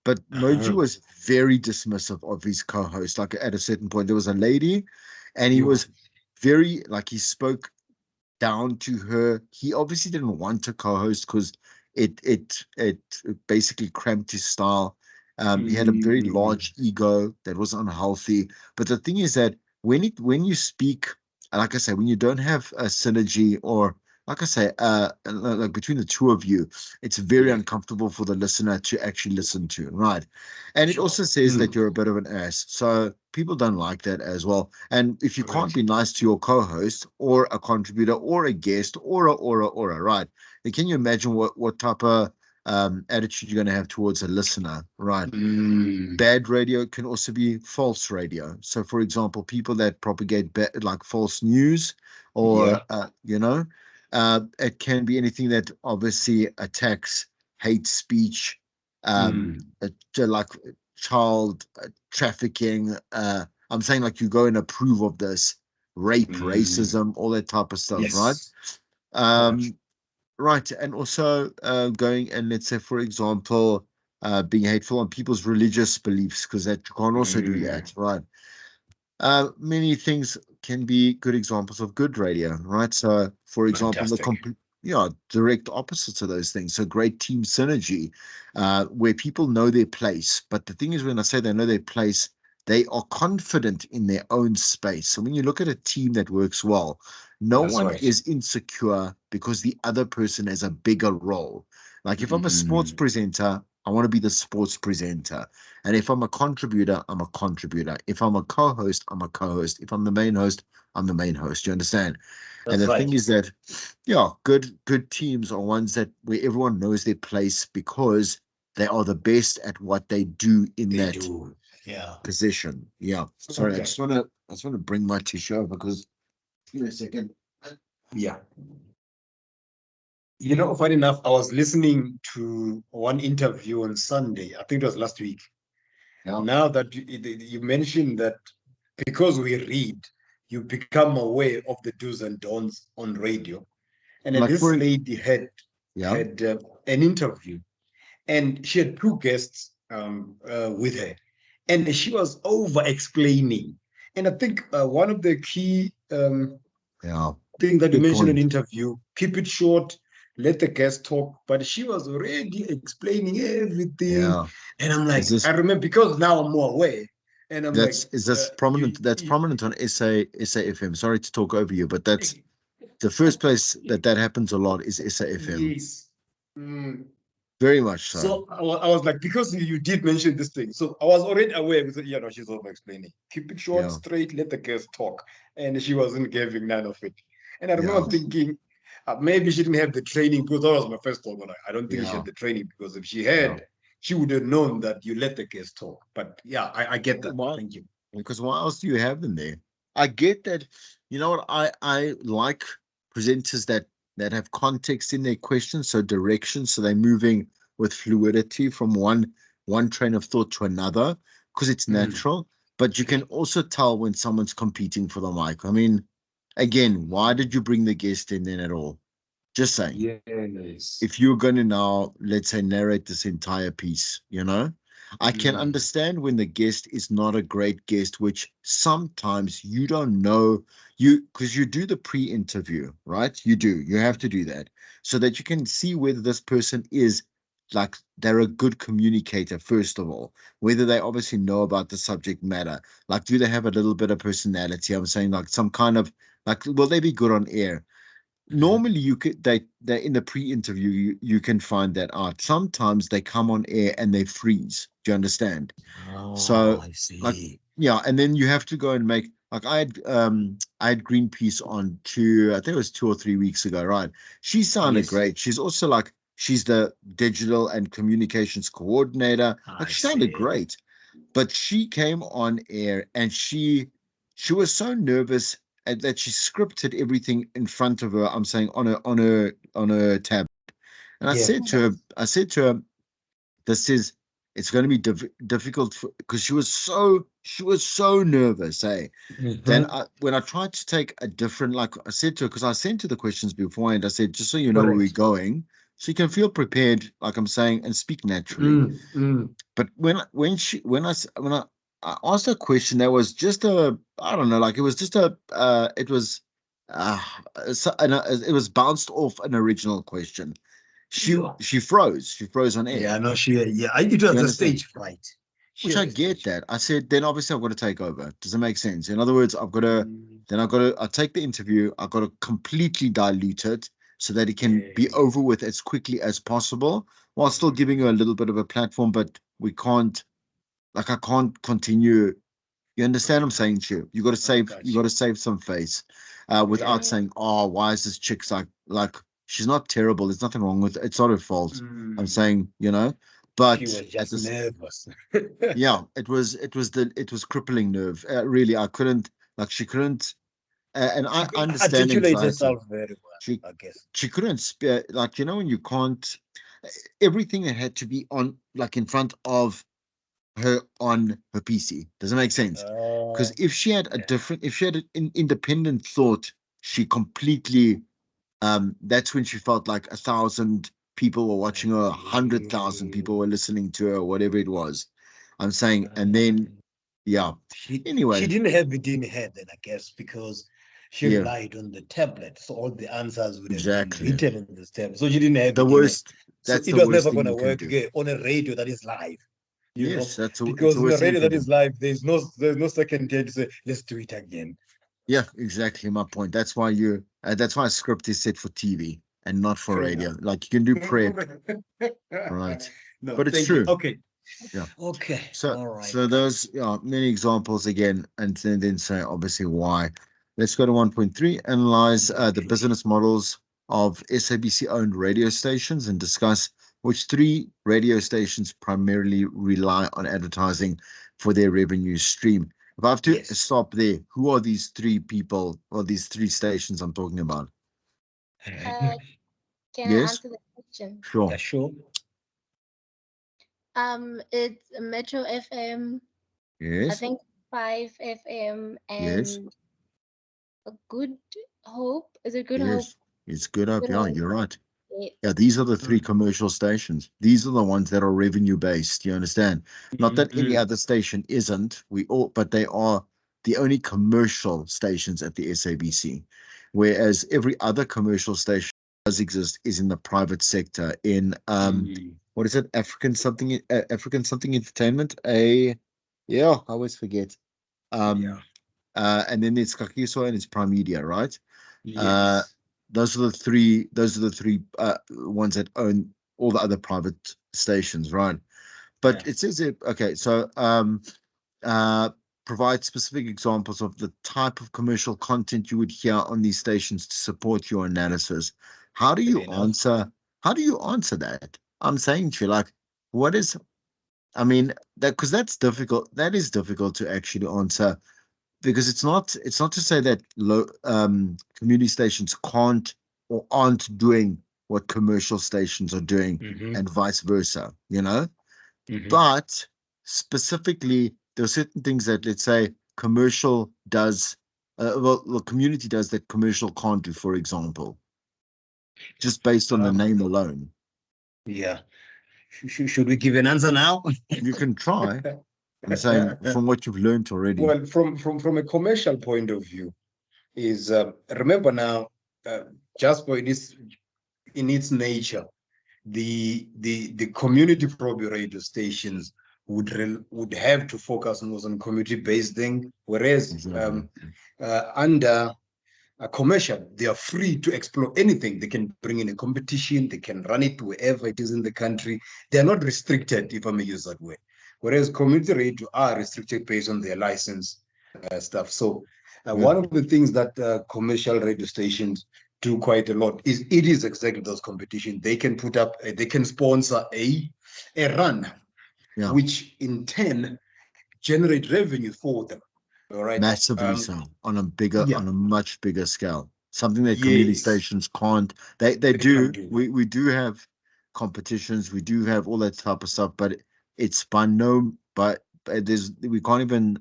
But Moji Uh-huh. was very dismissive of his co-host. Like at a certain point, there was a lady, and he You. was very like he spoke down to her. He obviously didn't want to co-host because it basically cramped his style. He had a very Mm, large ego that was unhealthy. But the thing is that when you speak, like I say, when you don't have a synergy or like I say, like between the two of you, it's very yeah. uncomfortable for the listener to actually listen to, right? And it Sure. also says that you're a bit of an ass. So people don't like that as well. And if you can't Correct. be nice to your co-host or a contributor or a guest or a right, then can you imagine what type of attitude you're going to have towards a listener, right? Mm, Bad radio can also be false radio. So, for example, people that propagate like false news, or yeah. it can be anything that obviously attacks hate speech, Mm, like child trafficking. I'm saying like you go and approve of this rape, mm, racism, all that type of stuff, right? yes. Correct. Um, Right, and also going and let's say, for example, being hateful on people's religious beliefs, because that you can't also do Mm, that, right? Many things can be good examples of good radio, right? So, for example, the fantastic. complete, yeah, direct opposites of those things. So, great team synergy, where people know their place. But the thing is, when I say they know their place, they are confident in their own space. So, when you look at a team that works well, no That's one right. is insecure because the other person has a bigger role. Like if I'm a sports Mm, presenter, I want to be the sports presenter. And if I'm a contributor, I'm a contributor. If I'm a co-host, I'm a co-host. If I'm the main host, I'm the main host. You understand? And that's the thing right. is that, yeah, good teams are ones that where everyone knows their place because they are the best at what they do in They that do. Yeah. position. Yeah. Sorry, Okay. I just want to bring my tissue over because give me a second. Yeah. Funny enough, I was listening to one interview on Sunday. I think it was last week. Yeah. Now that you mentioned that because we read, you become aware of the do's and don'ts on radio. And then Like this for lady had yeah, had an interview, and she had two guests with her, and she was over explaining. And I think one of the key yeah. thing that you Good mentioned in an point. interview, keep it short, let the guest talk. But she was already explaining everything. Yeah. And I'm Is like, I this remember because now I'm more aware. And I'm like, That's is this prominent? That's you prominent on SAFM. Sorry to talk over you, but that's the first place that happens a lot is SAFM. yes. Mm. Very much so. So I was like, because you did mention this thing, so I was already aware. We said, yeah, no, she's over explaining. Keep it short, Yeah, straight, let the girls talk. And she wasn't giving none of it. And I yeah, remember thinking, maybe she didn't have the training, because that was my first thought. But I don't think she yeah, had the training, because if she yeah. had, she would have known that you let the girls talk. But yeah, I get that. Why? Thank you. Because what else do you have in there? I get that. You know what? I like presenters that have context in their questions, so direction, so they're moving with fluidity from one train of thought to another, because it's Mm. natural. But you can also tell when someone's competing for the mic. I mean, again, why did you bring the guest in then at all? Just saying. Yes. If you're going to now, let's say, narrate this entire piece, I can Mm. understand when the guest is not a great guest, which sometimes you don't know because you do the pre-interview, right? You have to do that so that you can see whether this person is like they're a good communicator, first of all, whether they obviously know about the subject matter. Like, do they have a little bit of personality? I'm saying like some kind of like, will they be good on air? Mhm. Normally you could they in the pre-interview you can find that out. Sometimes they come on air and they freeze. Do you understand? Oh, So I like see. yeah, and then you have to go and make like I had Greenpeace on I think it was 2 or 3 weeks ago, right? She sounded Yes, great. She's also like she's the digital and communications coordinator. Like I she sounded see. great, but she came on air and she was so nervous that she scripted everything in front of her. I'm saying on a tab, and Yeah. I said to her, this is it's going to be difficult because she was so nervous. Hey, then Mhm. when I tried to take a different, like I said to her, because I sent her the questions beforehand, I said, just so you know where we're Correct. going, so you can feel prepared, like I'm saying, and speak naturally. Mm, mm. But when I asked a question that was just I don't know, like it was just it was uh it was bounced off an original question. She Yeah. she froze on air. Yeah, no, yeah, it You was a understand? stage fright. She Which had I a get stage that. I said then obviously I've got to take over. Does it make sense? In other words, fright. I take the interview, I've got to completely dilute it so that it can be Yeah. over with as quickly as possible while still giving you a Mhm. little bit of a platform, but we can't like I can't continue. You understand what I'm saying to you? I You got got you. to save some face, without Yeah. saying, "Oh, why is this chick's like she's not terrible. There's nothing wrong with it. It's not her fault." I'm Mm. saying, She but was at just this, nervous. yeah, it was crippling nerve. Really, I couldn't like she couldn't, and She I could understand articulate anxiety. herself very well, She I guess. she couldn't like when you can't everything that had to be on like in front of her on her PC. Does it make sense? Because Yeah. if she had an independent thought, she completely that's when she felt like 1,000 people were watching her, 100,000 people were listening to her, whatever it was. I'm saying, and then yeah. She Anyway, didn't have it in her then, I guess, because she yeah, relied on the tablet. So all the answers would have been exactly. written in this tablet. So she didn't have The it in her. worst. So That's it the was worst never thing gonna you can work do. on a radio that is live, Yes, it's the because in a worst thing you radio can that do. is live, there's no second day to say, let's do it again. Yeah, exactly my point. That's why a script is set for TV and not for Fair enough. radio. Like you can do prep, right? No, But it's thank you. true. Okay. Yeah. Okay. So All right. so those many examples again, and then say obviously why. Let's go to 1.3. Analyze the 1.3. business models of SABC owned radio stations and discuss which three radio stations primarily rely on advertising for their revenue stream. If I have to Yes. stop there, who are these three people or these three stations I'm talking about? Uh, can I Yes, answer the question? Yeah, sure. sure. It's Metro FM, I Yes, think 5 FM, yes, and a Good Hope. Is it Good Hope? yes. It's good up. Good Yeah, Hope. you're right. Yeah. Yeah, these are the three Mm, commercial stations. These are the ones that are revenue based. You understand? Not mm, that any mm. other station isn't. But they are the only commercial stations at the SABC. Whereas every other commercial station does exist is in the private sector in Mm. what is it? African something entertainment. Yeah, I always forget. Yeah. Um and then it's Kakiso and it's Prime Media, right? Uh, Yes. those are the three. Those are the three ones that own. all the other private stations, right? But Yeah. it says it, okay, so provide specific examples of the type of commercial content you would hear on these stations to support your analysis. How do Fair you enough. answer? How do you answer that? I'm saying to you, like, what is? I mean, that because that's difficult. That is difficult to actually answer because it's not to say that community stations can't or aren't doing what commercial stations are doing Mm-hmm. and vice versa, you know. Mm-hmm. But specifically, there are certain things that, let's say, commercial does, well, the community does that commercial can't do, for example, just based on the Um, name alone. yeah. Should we give an answer now? You can try. I'm saying from what you've learned already. Well, from a commercial point of view, is remember now, uh, Jasper in its nature, the community probe radio stations would have to focus more on community based thing, whereas Exactly. under a commercial, they are free to explore anything. They can bring in a competition, they can run it wherever it is in the country. They are not restricted, if I may use that word. Whereas community radio are restricted based on their license stuff. So Yeah. one of the things that commercial radio stations do quite a lot is it is exactly those competition. They can put up, they can sponsor a run, Yeah. which in turn generate revenue for them. All right. Massively so Yeah. on a much bigger scale. Something that community Yes, stations can't. They they do. can do. We do have competitions. We do have all that type of stuff, but it's by no. But there's we can't even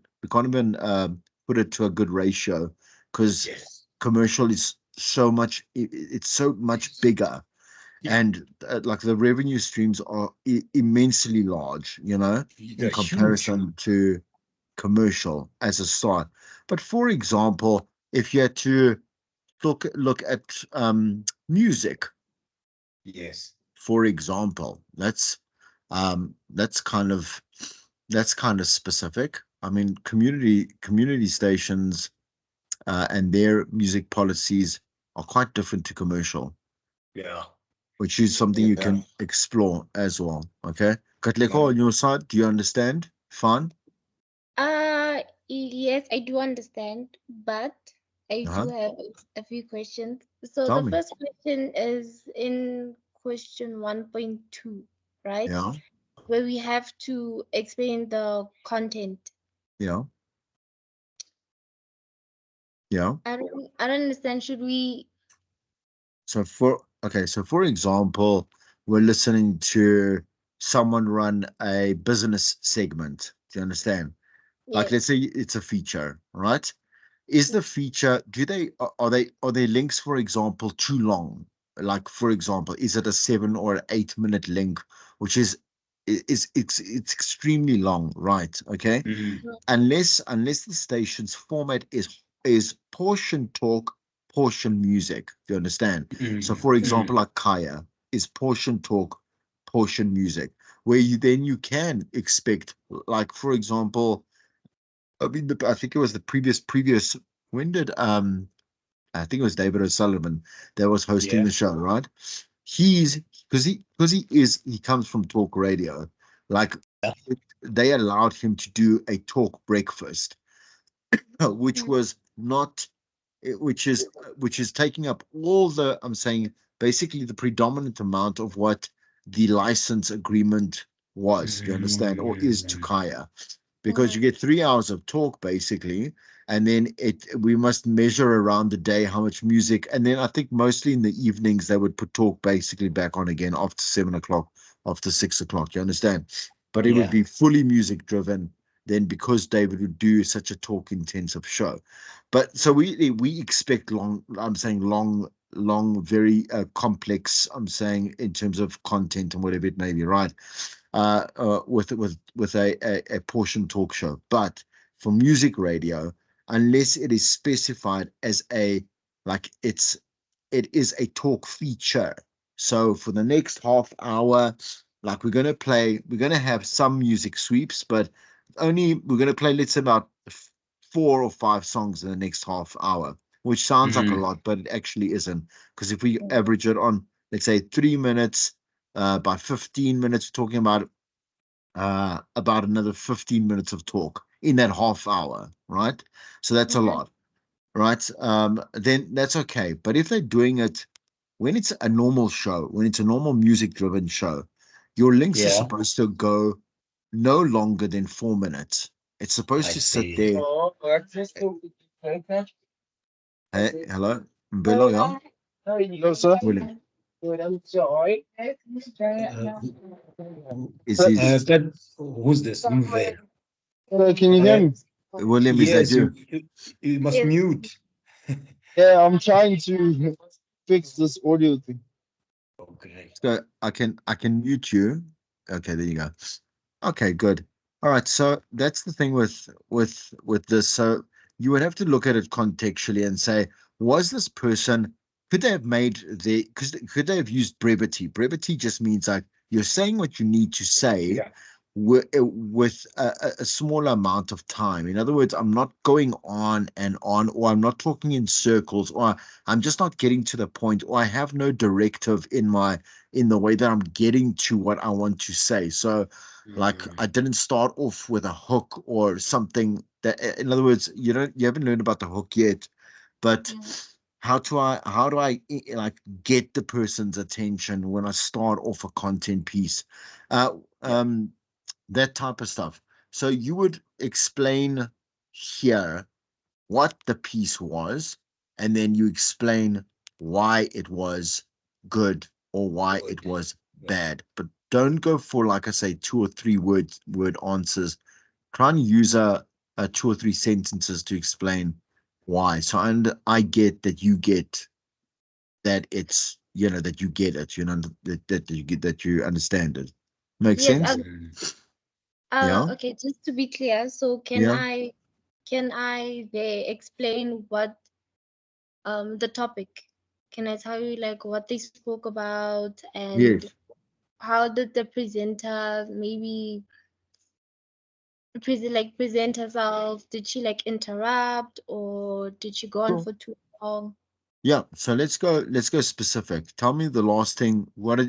put it to a good ratio because Yes. commercial is so much. It's so much bigger, Yeah. and like the revenue streams are immensely large. You know, in They're huge. comparison to commercial as a start. But for example, if you had to look at music, Yes. for example, that's kind of specific. I mean, community stations and their music policies are quite different to commercial, Yeah. which is something you Yeah. can explore as well. Okay, Katlego, Yeah. on your side, do you understand? Fine. Yes, I do understand, but I Uh-huh. do have a few questions. So Tell the me. first question is in question 1.2, right? Yeah, Where we have to explain the content. yeah, yeah. I don't understand. Should we? So for example, we're listening to someone run a business segment. Do you understand? Like Yes. let's say it's a feature, right? Is the feature, are they links, for example, too long? Like for example, is it a 7 or 8 minute link, which it's extremely long, right? Okay. Mhm. Unless the station's format is portion talk, portion music. Do you understand? So, Mhm. for example, Mhm. like Kaya is portion talk, portion music, where you can expect, like for example, I mean, I think it was the previous. When did I think it was David O'Sullivan that was hosting Yeah. the show, right? He's he comes from talk radio, like they allowed him to do a talk breakfast, which Mm, was not which is taking up all the, I'm saying, basically the predominant amount of what the license agreement was, do you understand, or is to Mhm. Kaya, because you mm, get 3 hours of talk basically, and then we must measure around the day how much music, and then I think mostly in the evenings they would put talk basically back on again after 7 o'clock, after 6 o'clock, you understand, but it would Yeah. be fully music driven then, because David would do such a talk intensive show. But so we expect long, I'm saying long, very complex, I'm saying, in terms of content and whatever it may be, right? With a portion talk show. But for music radio, unless it is specified as a, like it is a talk feature. So for the next half hour, like we're gonna have some music sweeps, but only we're gonna play, let's say, about 4 or 5 songs in the next half hour, which sounds like a Mhm. lot, but it actually isn't. Because if we average it on, let's say, 3 minutes, by 15 minutes, talking about another 15 minutes of talk in that half hour, right? So that's a lot, right? Then that's okay. But if they're doing it when it's a normal show, when it's a normal music driven show, your links are Yeah, supposed to go no longer than 4 minutes. It's supposed I to sit see. there. Hey, hello, Mbilo, yeah, Hello, sir. William. Is Uh, his that, who's this? Mve. Hello, can you hear Uh, me? William? Is that yes, you? you must Yes. mute. Yeah, I'm trying to fix this audio thing. Okay. So I can mute you. Okay, there you go. Okay, good. All right. So that's the thing with this. So you would have to look at it contextually and say, was this person, could they have made the could they have used brevity? Brevity just means like you're saying what you need to say Yeah. with a small amount of time. In other words, I'm not going on and on, or I'm not talking in circles, or I'm just not getting to the point, or I have no directive in the way that I'm getting to what I want to say. So like Mm, I didn't start off with a hook or something that, in other words, you haven't learned about the hook yet, but Yeah. how do I like get the person's attention when I start off a content piece? Uh, yeah. um, that type of stuff. So you would explain here what the piece was, and then you explain why it was good or why Good. it was Yeah. bad. But don't go for, like I say, 2 or 3 word answers. Try and use a 2 or 3 sentences to explain why. So I get that you get that it's that you get it, that you get that you understand it. Makes Yes. sense? Mm, Yeah, Okay. Just to be clear, so yeah, can I they explain what the topic? Can I tell you like what they spoke about and yes. how did the presenter maybe present herself? Did she like interrupt or did she go on Sure. for too long? Yeah, so let's go specific. Tell me the last thing. What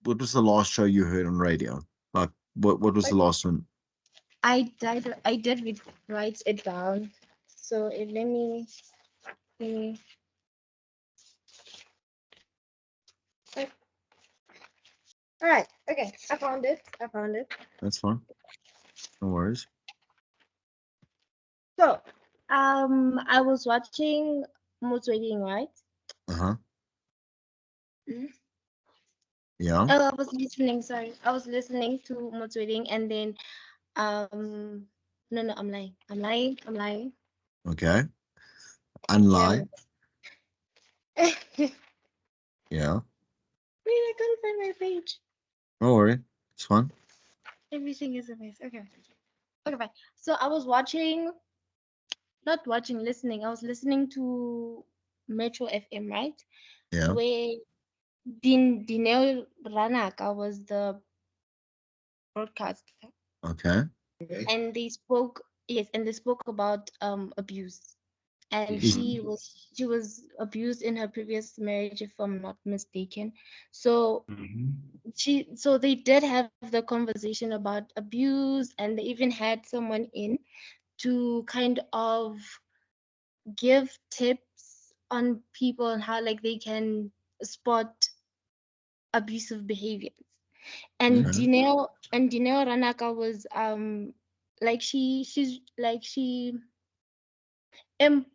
was the last show you heard on radio? Like what was the But last one? I did write it down. So let me see. Like, all right. Okay. I found it. I found it. That's fine. No worries. So, I was watching Mood right? Uh-huh. Mhm. Yeah. Oh, I was listening. Sorry, I was listening to Mood and then no, no, I'm lying. I'm lying. I'm lying. Okay. Yeah. Unlie. Wait, Yeah. I couldn't find my page. No worry. It's fine. Everything is a mess. Okay. Okay, fine. So I was watching, not watching, listening. I was listening to Metro FM, right? Yeah. Where Dineo Ranaka was the broadcaster, Okay. okay. and they spoke. Yes, and they spoke about abuse, and Is Mm-hmm. she was abused in her previous marriage, if I'm not mistaken. So Mm-hmm. so they did have the conversation about abuse, and they even had someone in to kind of give tips on people and how like they can spot abusive behaviors. And okay. Mm-hmm. Dineo Ranaka was like she em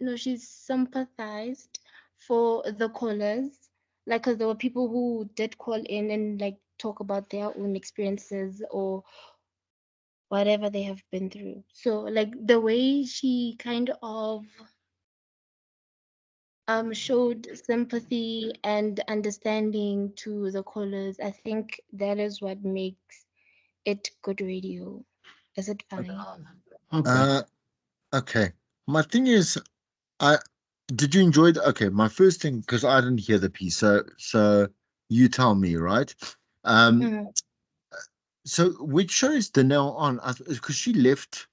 no, she's sympathized for the callers, like because there were people who did call in and like talk about their own experiences or whatever they have been through. So like the way she kind of showed sympathy and understanding to the callers, I think that is what makes it good radio. Is it fine? Okay. Uh okay. My thing is, I did you enjoy okay, my first thing, because I didn't hear the piece, so you tell me, right? Um Mhm. so which show is Danelle on? Because she left,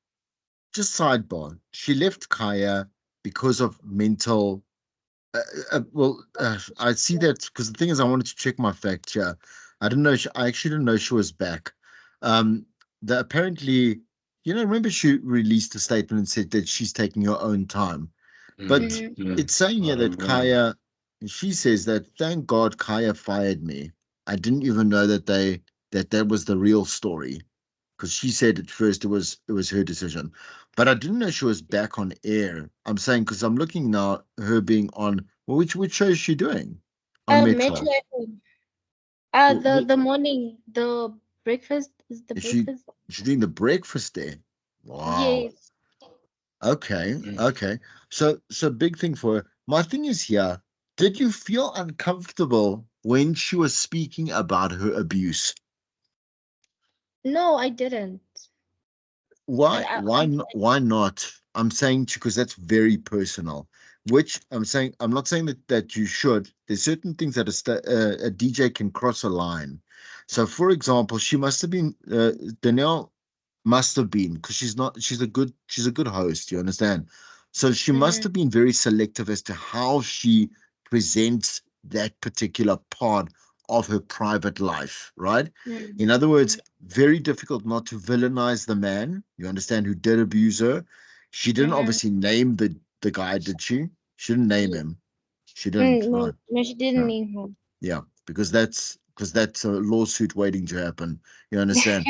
just sidebar, she left Kaya because of mental. I see that because the thing is, I wanted to check my facts here. I didn't know. I actually didn't know she was back. Um, the apparently, remember she released a statement and said that she's taking her own time. But Mm-hmm. it's saying here that Kaya, she says that thank God Kaya fired me. I didn't even know that was the real story because she said at first it was her decision, but I didn't know she was back on air. I'm saying because I'm looking now her being on well, which show is she doing on Metro Metro? FM. Wh- wh- The morning, the breakfast is the Is she breakfast. she's doing the breakfast there? Wow. Yes. Okay. Okay. So big thing for her. My thing is here. Did you feel uncomfortable when she was speaking about her abuse? No, I didn't. Why? I, Why? Why not? I'm saying because that's very personal. Which I'm saying I'm not saying that you should. There's certain things that a DJ can cross a line. So, for example, she must have been Danielle must have been because she's a good host, you understand? So she must mm, have been very selective as to how she presents that particular part of her private life, right? In mm, other words, mm, very difficult not to villainize the man, you understand, who did abuse her. She didn't mm, obviously name the guy, did she? She didn't name yeah. him. She didn't, No, right? no, she didn't No. name him. Yeah, because that's a lawsuit waiting to happen. You understand?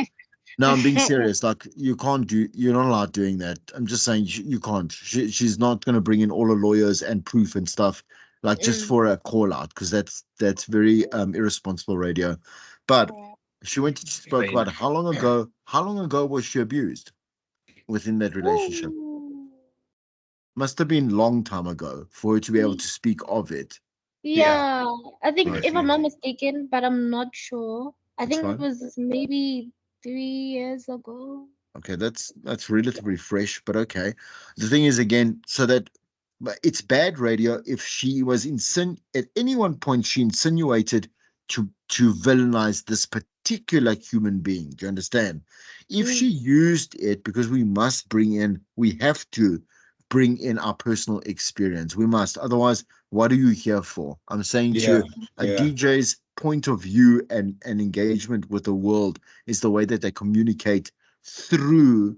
No, I'm being serious. Like you're not allowed doing that. I'm just saying you can't. She's not going to bring in all the lawyers and proof and stuff, like just Mm, for a call out, because that's very irresponsible radio. But yeah. she went and spoke about how long ago. How long ago was she abused within that relationship? Ooh. Must have been long time ago for her to be able Y- to speak of it. Yeah, I think Right. if I'm not mistaken, but I'm not sure. I That's think it fine. was maybe 3 years ago. Okay, that's relatively fresh, but okay. The thing is again, so that but it's bad radio if she was at any one point she insinuated to villainize this particular human being. Do you understand? If she Mm, used it because we have to bring in our personal experience. We must. Otherwise, what are you here for? I'm saying to you, a DJ's point of view and engagement with the world is the way that they communicate through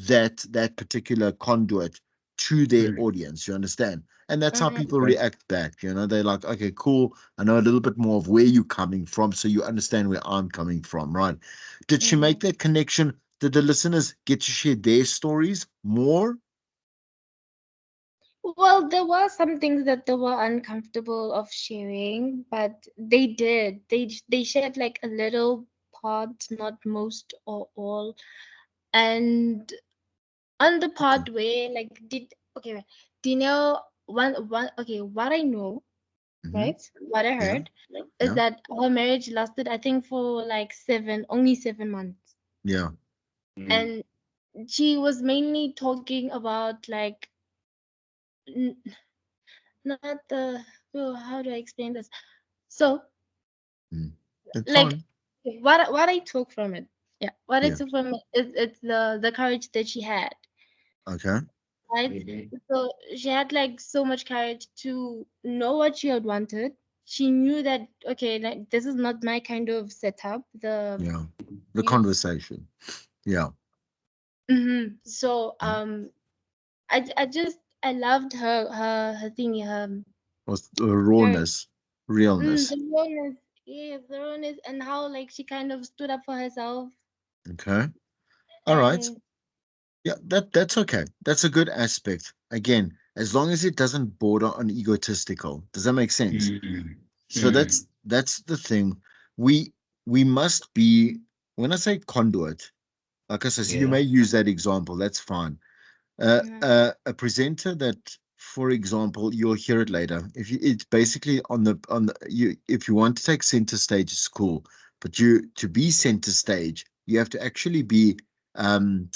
that particular conduit to their audience. You understand? And that's how mm, people react back. They're like, okay, cool. I know a little bit more of where you're coming from, so you understand where I'm coming from, right? Did she make mm. that connection? Did the listeners get to share their stories more? Well, there were some things that they were uncomfortable of sharing, but they did. They shared like a little part, not most or all. And on the Okay. part where like did okay, wait, do you know one okay, what I know, Hmm. right? What I Yeah. heard is Yeah. that her marriage lasted, I think, for like only 7 months. Yeah. And she was mainly talking about like n- not the oh, how do I explain this? So Mm. It's like fine. what I took from it, yeah, what I Yeah. took from it is it's the courage that she had, Okay. right? So she had like so much courage to know what she had wanted. She knew that okay, like this is not my kind of setup. The Yeah. The use conversation. Yeah. so Mm. I just I loved her thingy, Was her rawness, realness. the rawness, yes, the rawness, and how like she kind of stood up for herself. Okay. All right. And Yeah, that's okay. That's a good aspect. Again, as long as it doesn't border on egotistical. Does that make sense? So that's the thing. We we must be when I say conduit, like I said, so you may use that example. That's fine. A presenter that, for example, you'll hear it later. If you, it's basically on the you. If you want to take center stage, it's cool. But you to be center stage, you have to actually be um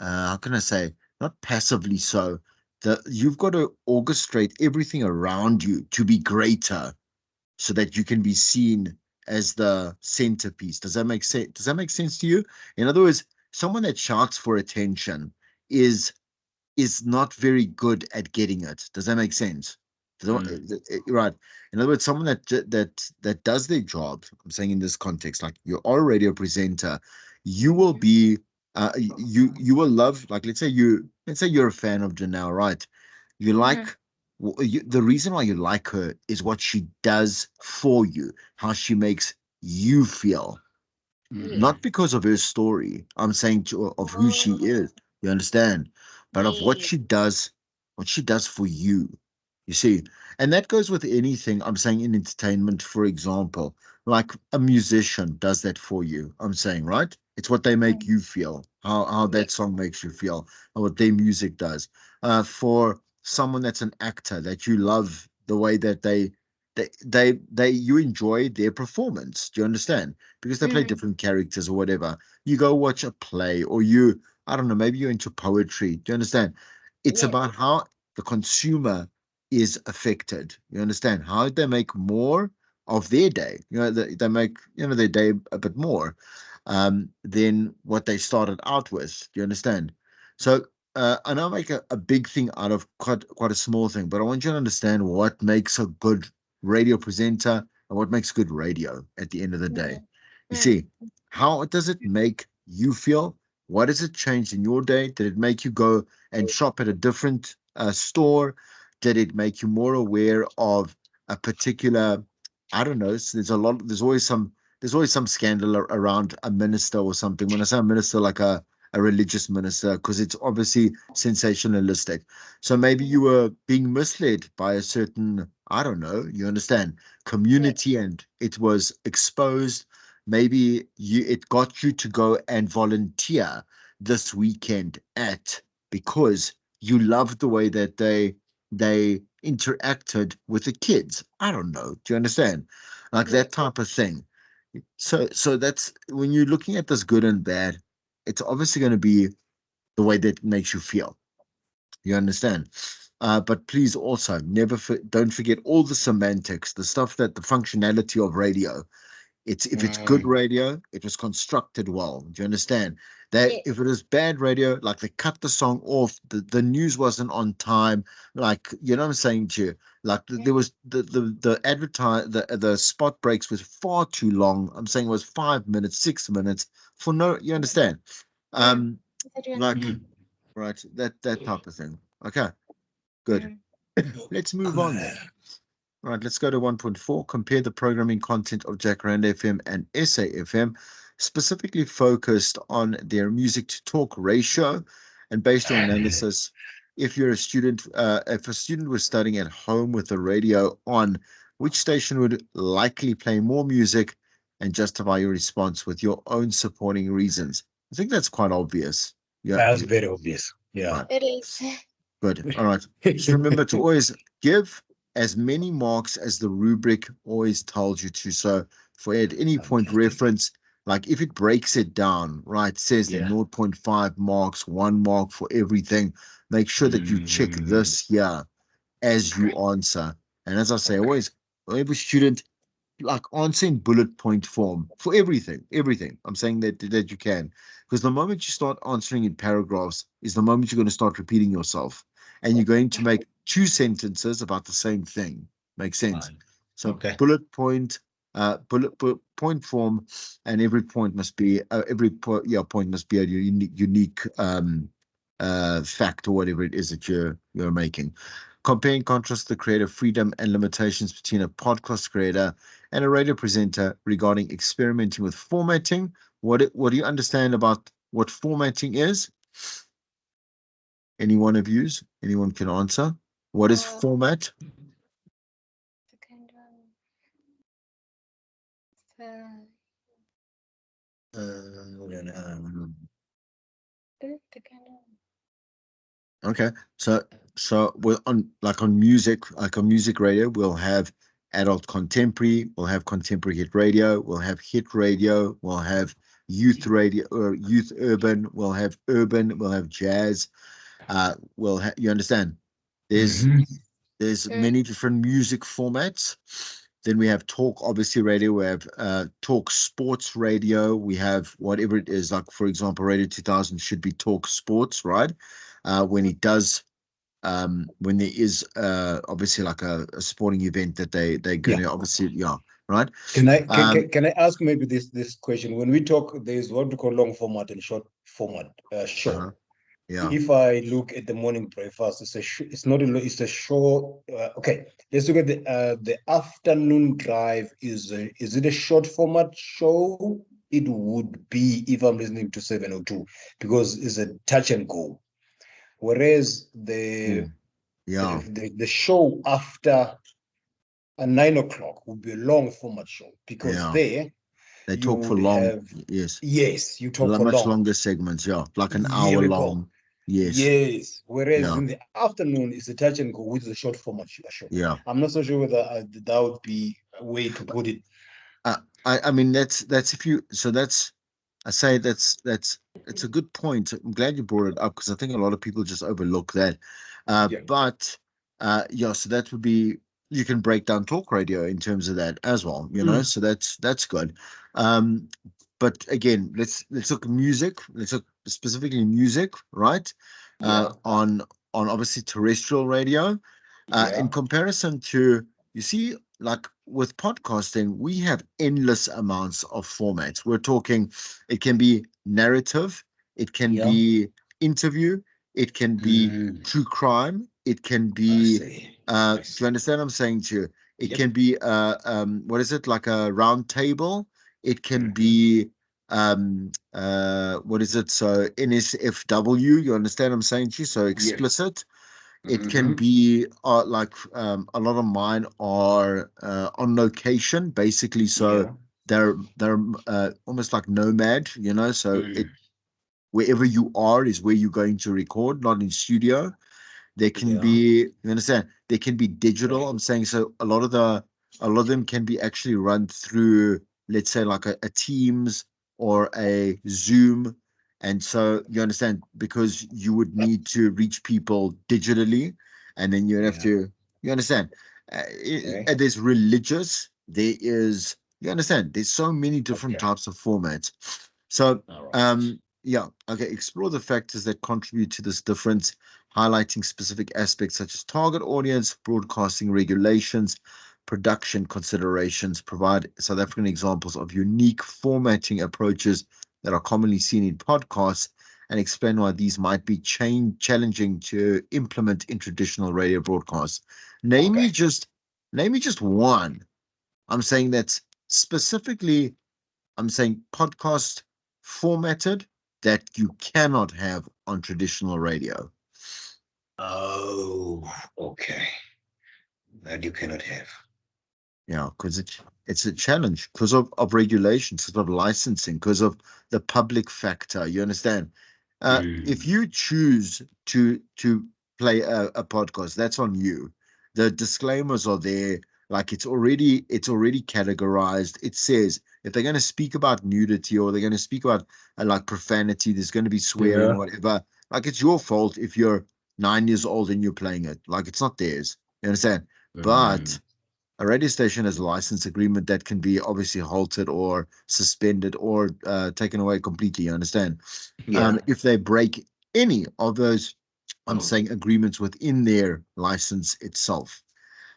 how can I say, not passively so. You've got to orchestrate everything around you to be greater so that you can be seen as the centerpiece. Does that make sense? Does that make sense to you? In other words, someone that shouts for attention is is not very good at getting it. Does that make sense? Right. In other words, someone that does their job. I'm saying in this context, like you are a radio presenter, you will be you will love. Like let's say you're a fan of Janelle, right? You Mm-hmm. like the reason why you like her is what she does for you, how she makes you feel, Yes. not because of her story. I'm saying of who she Oh, is. You understand? But of yes. what she does for you. You see, and that goes with anything. I'm saying in entertainment, for example, like a musician does that for you. I'm saying, right? It's what they make Mm, you feel, how yes. that song makes you feel, or what their music does. For someone that's an actor that you love the way that they you enjoy their performance. Do you understand? Because they play Mm-hmm. different characters or whatever. You go watch a play, or you, I don't know, maybe you're into poetry. Do you understand? It's Yes. about how the consumer is affected. You understand? How they make more of their day. They make, their day a bit more than what they started out with. Do you understand? So I know I make a big thing out of quite a small thing, but I want you to understand what makes a good radio presenter and what makes good radio at the end of the day. Mm, You mm, see, how does it make you feel? What has it changed in your day? Did it make you go and shop at a different store? Did it make you more aware of a particular, I don't know, there's always some scandal around a minister or something. When I say a minister, like a religious minister, because it's obviously sensationalistic. So maybe mm, you were being misled by a certain, I don't know, you understand, yes. community, and it was exposed. Maybe it got you to go and volunteer this weekend at, because you loved the way that they interacted with the kids. I don't know. Do you understand? Like Yes. that type of thing. So that's when you're looking at this good and bad, it's obviously going to be the way that makes you feel. You understand? But please also don't forget all the semantics, the stuff that the functionality of radio. It's if it's good Mm. radio, it was constructed well. Do you understand? That Yes. if it is bad radio, like they cut the song off, the news wasn't on time, like you know what I'm saying to you. Like there was the advertise the spot breaks was far too long. I'm saying it was 5 minutes, 6 minutes for no. You understand? Mm, Um, I do like understand. Mm. right that type of thing. Okay, good. Mm, Let's move on then. All right, let's go to 1.4. Compare the programming content of Jacaranda FM and SAFM, specifically focused on their music to talk ratio. And based on analysis, if a student was studying at home with the radio on, which station would likely play more music, and justify your response with your own supporting reasons? I think that's quite obvious. Yeah, That's very obvious. Yeah. right. it is. Good. All right. Just remember to always give as many marks as the rubric always tells you to. So for at any point Fantastic. reference, like if it breaks it down, right, says there Yeah. 0.5 marks, 1 mark for everything, make sure that you check Mm. this here as you Okay. answer. And as I say, Okay. always, every student, like answer in bullet point form for everything. I'm saying that you can, because the moment you start answering in paragraphs is the moment you're going to start repeating yourself, and you're going to make two sentences about the same thing. Makes sense? Fine. So Okay. bullet point form, and every point must be point must be a unique fact or whatever it is that you're making. Compare and contrast the creative freedom and limitations between a podcast creator and a radio presenter regarding experimenting with formatting. What do you understand about what formatting is? Any one of yous? Anyone can answer. What is Uh, format? the kind of Um, the kind Okay, so we're on on music radio, we'll have adult contemporary, we'll have contemporary hit radio, we'll have hit radio, we'll have youth radio or youth urban, we'll have jazz. You understand? There's mhm. there's of. many different music formats. Then we have talk, obviously radio. We have talk sports radio. We have whatever it is. Like for example, Radio 2000 should be talk sports, right? When he does when there is obviously like a sporting event that they're Yeah. gonna obviously, yeah, right. Can I ask maybe this question? When we talk, there's what we call long format and short format show. Uh-huh. Yeah. If I look at the morning breakfast, it's not it's a short. Okay, let's look at the afternoon drive. Is it a short format show? It would be if I'm listening to 702 because it's a touch and go. Whereas Oh, yeah. the show after 9 o'clock would be a long format show because Yeah. there They you talk for would long. have, Yes. yes, you talk for Much long. longer segments. Yeah. Like an Here hour we go. long. Yes. Yes. Whereas Yeah. in the afternoon, it's a touch and go, which is a short format show. Yeah. I'm not so sure whether that would be a way to put it. I mean that's if you so that's I say that's it's a good point. I'm glad you brought it up because I think a lot of people just overlook that. Yeah. But yeah, so that would be you can break down talk radio in terms of that as well, you know. Mm. So that's good. Um, but again, let's look at music. Let's look specifically music, right? Yeah. On obviously terrestrial radio. In Yeah. comparison to you see, like with podcasting, we have endless amounts of formats. We're talking, it can be narrative, it can Yeah. be interview, it can be Mm. true crime, it can I be, see. I do you see. understand what I'm saying to you? It Yep. can be, what is it, like a round table? It can Mm-hmm. be, what is it? So NSFW, you understand what I'm saying to you? So Yep. explicit. It can Mm-hmm. be like a lot of mine are on location, basically. So Yeah. they're almost like nomad, you know. So Mm. it wherever you are is where you're going to record, not in studio. They can Yeah. be, you understand, they can be digital. I'm saying so a lot of them can be actually run through, let's say, like a Teams or a Zoom. And so you understand, because you would need to reach people digitally, and then you'd have Yeah. to, you understand. Okay. And there's religious, there is, you understand, there's so many different Okay. types of formats. So All right. yeah, okay, explore the factors that contribute to this difference, highlighting specific aspects such as target audience, broadcasting regulations, production considerations, provide South African examples of unique formatting approaches that are commonly seen in podcasts, and explain why these might be challenging to implement in traditional radio broadcasts. Name Okay. me just name me just one. I'm saying that's specifically I'm saying podcast formatted that you cannot have on traditional radio. Oh, okay. That you cannot have. Yeah, because it's a challenge because of regulations, because of licensing, because of the public factor. You understand? If Mm. you choose to play a podcast, that's on you. The disclaimers are there. Like it's already categorized. It says if they're going to speak about nudity or they're going to speak about like profanity, there's going to be swearing or Yeah. whatever. Like it's your fault if you're 9 years old and you're playing it. Like it's not theirs. You understand? But Mm. a radio station has a license agreement that can be obviously halted or suspended or taken away completely. You understand? Yeah. If they break any of those, I'm saying agreements within their license itself.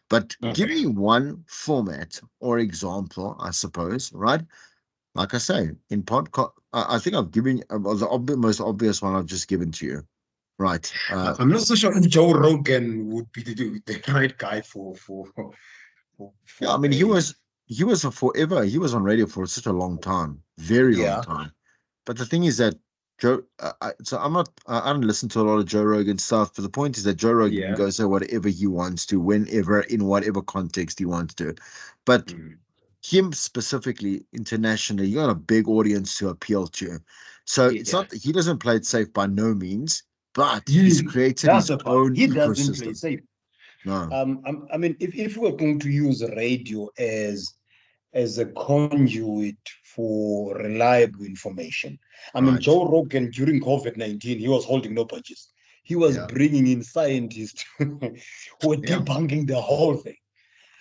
But give Okay. me one format or example, I suppose, right? Like I say, in podcast, I think I've given the most obvious one I've just given to you, right? I'm not so sure if Joe Rogan would be the right guy Yeah, I for mean, a he was a forever. He was on radio for such a long time, very long yeah. time. But the thing is that Joe, so I don't listen to a lot of Joe Rogan stuff. But the point is that Joe Rogan can Yeah. go say whatever he wants to, whenever, in whatever context he wants to. But Mm. him specifically, internationally, you got a big audience to appeal to. So it's Yeah. not he doesn't play it safe by no means, but he's He, created that's his the part. own He doesn't play ecosystem. safe. No, I mean, if we were going to use radio as a conduit for reliable information, I mean, right? Joe Rogan during COVID-19, he was holding no punches. He was Yeah, bringing in scientists who were yeah, debunking the whole thing.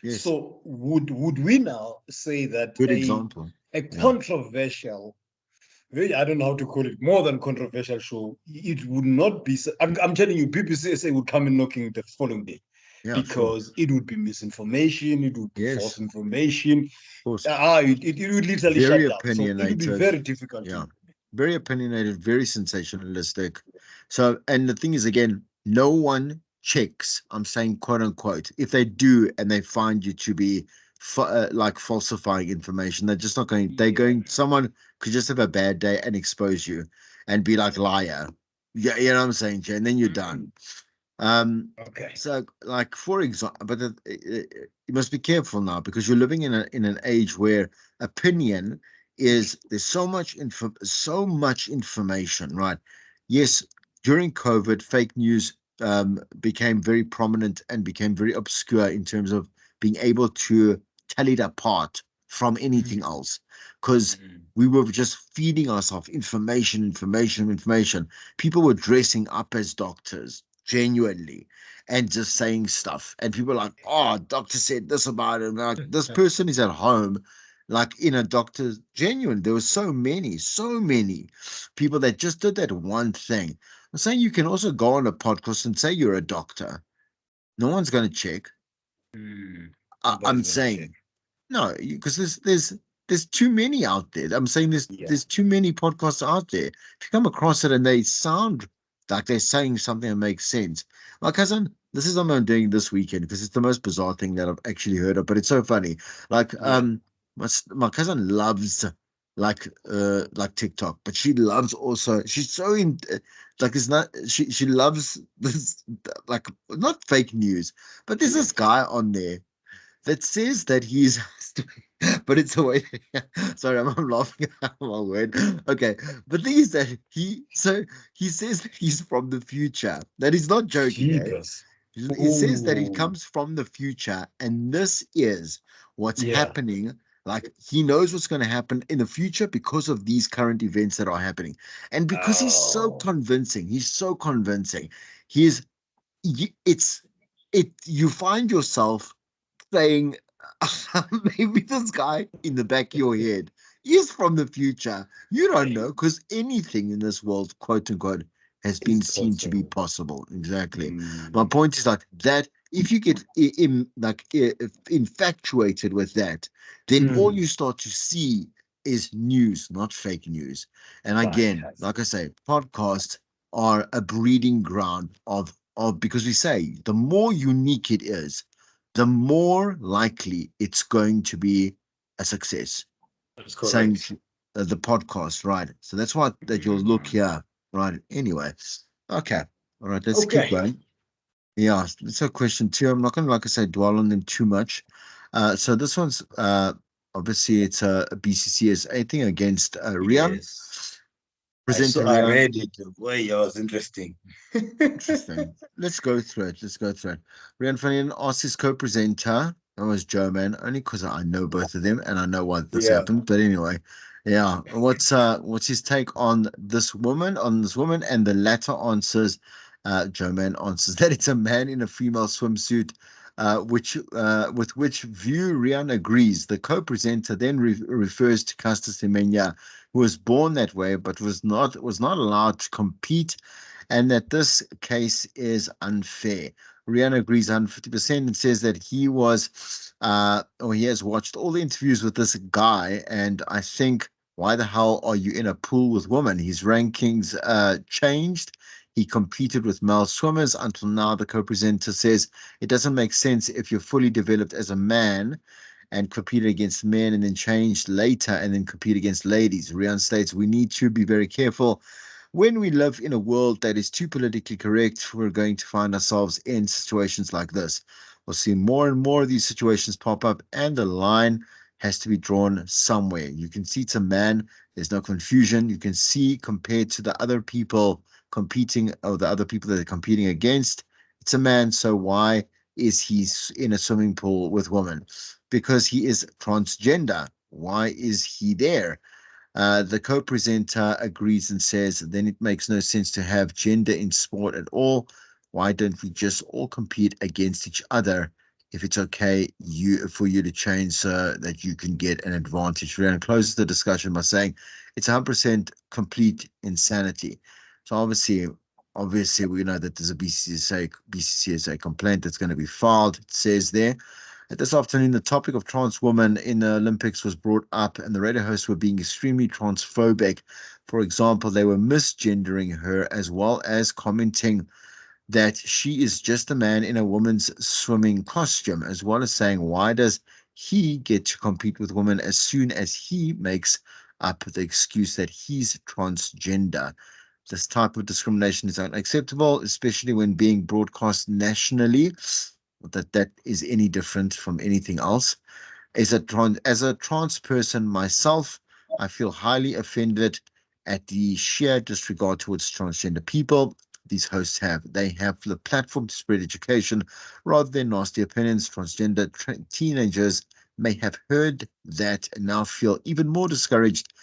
yes. So would we now say that Good example. a Yeah. controversial I don't know how to call it, more than controversial show. It would not be. I'm telling you, BBC would come in knocking the following day Yeah, sure. because it would be misinformation, it would be false Yes, information. of course. It would literally Very shut down. So it would be opinionated. very difficult to Yeah, implement. very opinionated, very sensationalistic. So, and the thing is, again, no one checks. I'm saying quote unquote. If they do and they find you to be like falsifying information, they're just not going. They're Yeah. going. Someone could just have a bad day and expose you and be like liar. Yeah, you know what I'm saying, Jay. And then you're done. Okay. So like for example, but you must be careful now because you're living in an age where opinion is there's so much information, right? Yes, during COVID, fake news became very prominent and became very obscure in terms of being able to tell it apart from anything else because we were just feeding ourselves information. People were dressing up as doctors genuinely and just saying stuff. And people are like, oh, doctor said this about him. Like, this person is at home, like in a doctor's genuine. There were so many people that just did that one thing. I'm saying you can also go on a podcast and say you're a doctor. No one's going to check. I'm Nobody's gonna check. saying no, because there's too many out there. I'm saying Yeah. there's too many podcasts out there. If you come across it and they sound like they're saying something that makes sense. My cousin, this is what I'm doing this weekend because it's the most bizarre thing that I've actually heard of, but it's so funny. Like Yeah. my cousin loves like TikTok, but she loves also she's so in like it's not she loves this like not fake news, but there's Yeah. this guy on there that says that he's but it's a way sorry I'm laughing at my word okay but the thing is that he says that he's from the future that he's not joking eh Jesus. he says that he Oh, comes from the future and this is what's yeah. happening like he knows what's going to happen in the future because of these current events that are happening and because Oh, he's so convincing he's it's it you find yourself saying maybe this guy in the back of your head is from the future. You don't know because anything in this world, quote unquote, has been it's seen to be possible. possible. Exactly. My Mm, point is like that. If you get infatuated with that, then all mm, you start to see is news, not fake news. And again, fantastic. like I say, podcasts are a breeding ground of because we say the more unique it is, the more likely it's going to be a success. That's Saying correct. the podcast, right? So that's what that you'll look Mm. here, right? Anyway, okay, all right. Let's keep Okay. going. Yeah, that's a question too. I'm not going to, like I say, dwell on them too much. So this one's obviously it's a BCCS 18 against Rian. Yes. Presenter I Rian. read it. Boy, it was interesting. Interesting. Let's go through it. Let's go through it. Rian Fanny asked his co-presenter, that was Joe Man, only because I know both of them and I know why this Yeah. happened. But anyway, yeah. What's his take on this woman? And the latter answers, Joe Man answers that it's a man in a female swimsuit, which with which view Rian agrees. The co-presenter then refers to Caster Semenya, who was born that way but was not allowed to compete and that this case is unfair. Rihanna agrees 150% and says that or he has watched all the interviews with this guy, and I think, why the hell are you in a pool with women? His rankings changed. He competed with male swimmers until now. The co-presenter says it doesn't make sense if you're fully developed as a man and competed against men and then changed later and then compete against ladies. Rian states we need to be very careful when we live in a world that is too politically correct, we're going to find ourselves in situations like this. We'll see more and more of these situations pop up, and the line has to be drawn somewhere. You can see it's a man, there's no confusion. You can see compared to the other people competing, or the other people that they're competing against, it's a man. So why is he in a swimming pool with women? Because he is transgender. Why is he there? The co-presenter agrees and says, then it makes no sense to have gender in sport at all. Why don't we just all compete against each other if it's okay for you to change so that you can get an advantage. We're going to close the discussion by saying it's 100% complete insanity. So obviously we know that there's a BCCSA complaint that's going to be filed. It says there. This afternoon, the topic of trans women in the Olympics was brought up, and the radio hosts were being extremely transphobic. For example, they were misgendering her, as well as commenting that she is just a man in a woman's swimming costume, as well as saying, why does he get to compete with women as soon as he makes up the excuse that he's transgender? This type of discrimination is unacceptable, especially when being broadcast nationally. That is any different from anything else. As a trans person myself, I feel highly offended at the sheer disregard towards transgender people these hosts have. They have the platform to spread education rather than nasty opinions. Transgender teenagers may have heard that and now feel even more discouraged,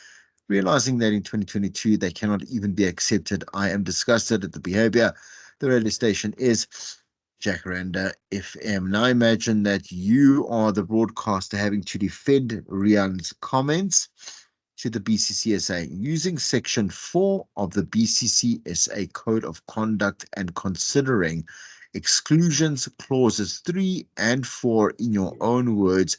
realizing that in 2022 they cannot even be accepted. I am disgusted at the behavior. The radio station is Jacaranda FM. Now imagine that you are the broadcaster having to defend Rian's comments to the BCCSA using Section 4 of the BCCSA Code of Conduct and considering exclusions clauses 3 and 4 in your own words.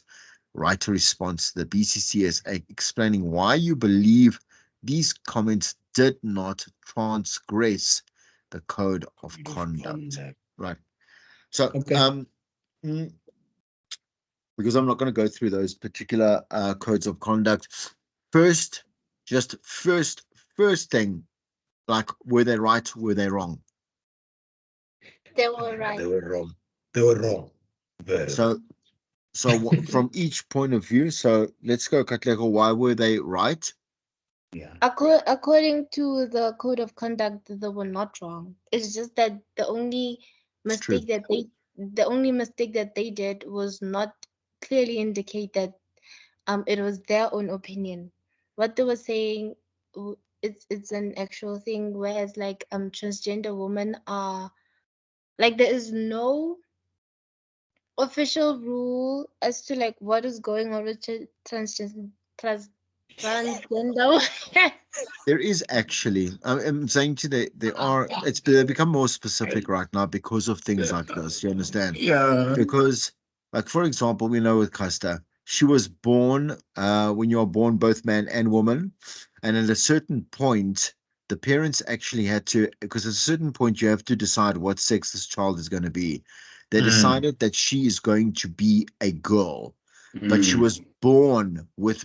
Write a response to the BCCSA explaining why you believe these comments did not transgress the Code of Conduct. Right. So, Okay. mm, because I'm not going to go through those particular codes of conduct. First, just first thing, like, were they right? Were they wrong? They were right. They were wrong. They were wrong. Very So, wrong. from each point of view, so let's go, Katlego. Why were they right? Yeah. According to the code of conduct, they were not wrong. It's just that the only It's true. mistake that they did was not clearly indicate that it was their own opinion. What they were saying, it's an actual thing. Whereas like transgender women are like, there is no official rule as to like what is going on with trans transgender. There is actually, I'm saying to there are, they become more specific right now because of things like this. You understand? Yeah. Because, like, for example, we know with Costa, she was born, when you are born both man and woman, and at a certain point, the parents actually had to, because at a certain point, you have to decide what sex this child is going to be. They decided that she is going to be a girl, but she was born with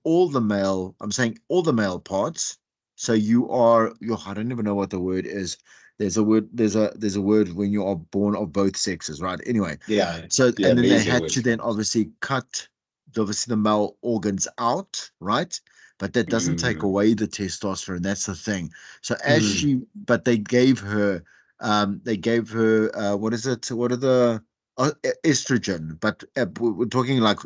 all the male. I'm saying all the male parts. So I don't even know what the word is. There's a word. There's a word when you are born of both sexes, right? Anyway, Yeah. so Yeah, and then they major had word. to then obviously cut obviously the male organs out, right? But that doesn't take away the testosterone. That's the thing. So but they gave her what is it? What are the estrogen? But we're talking like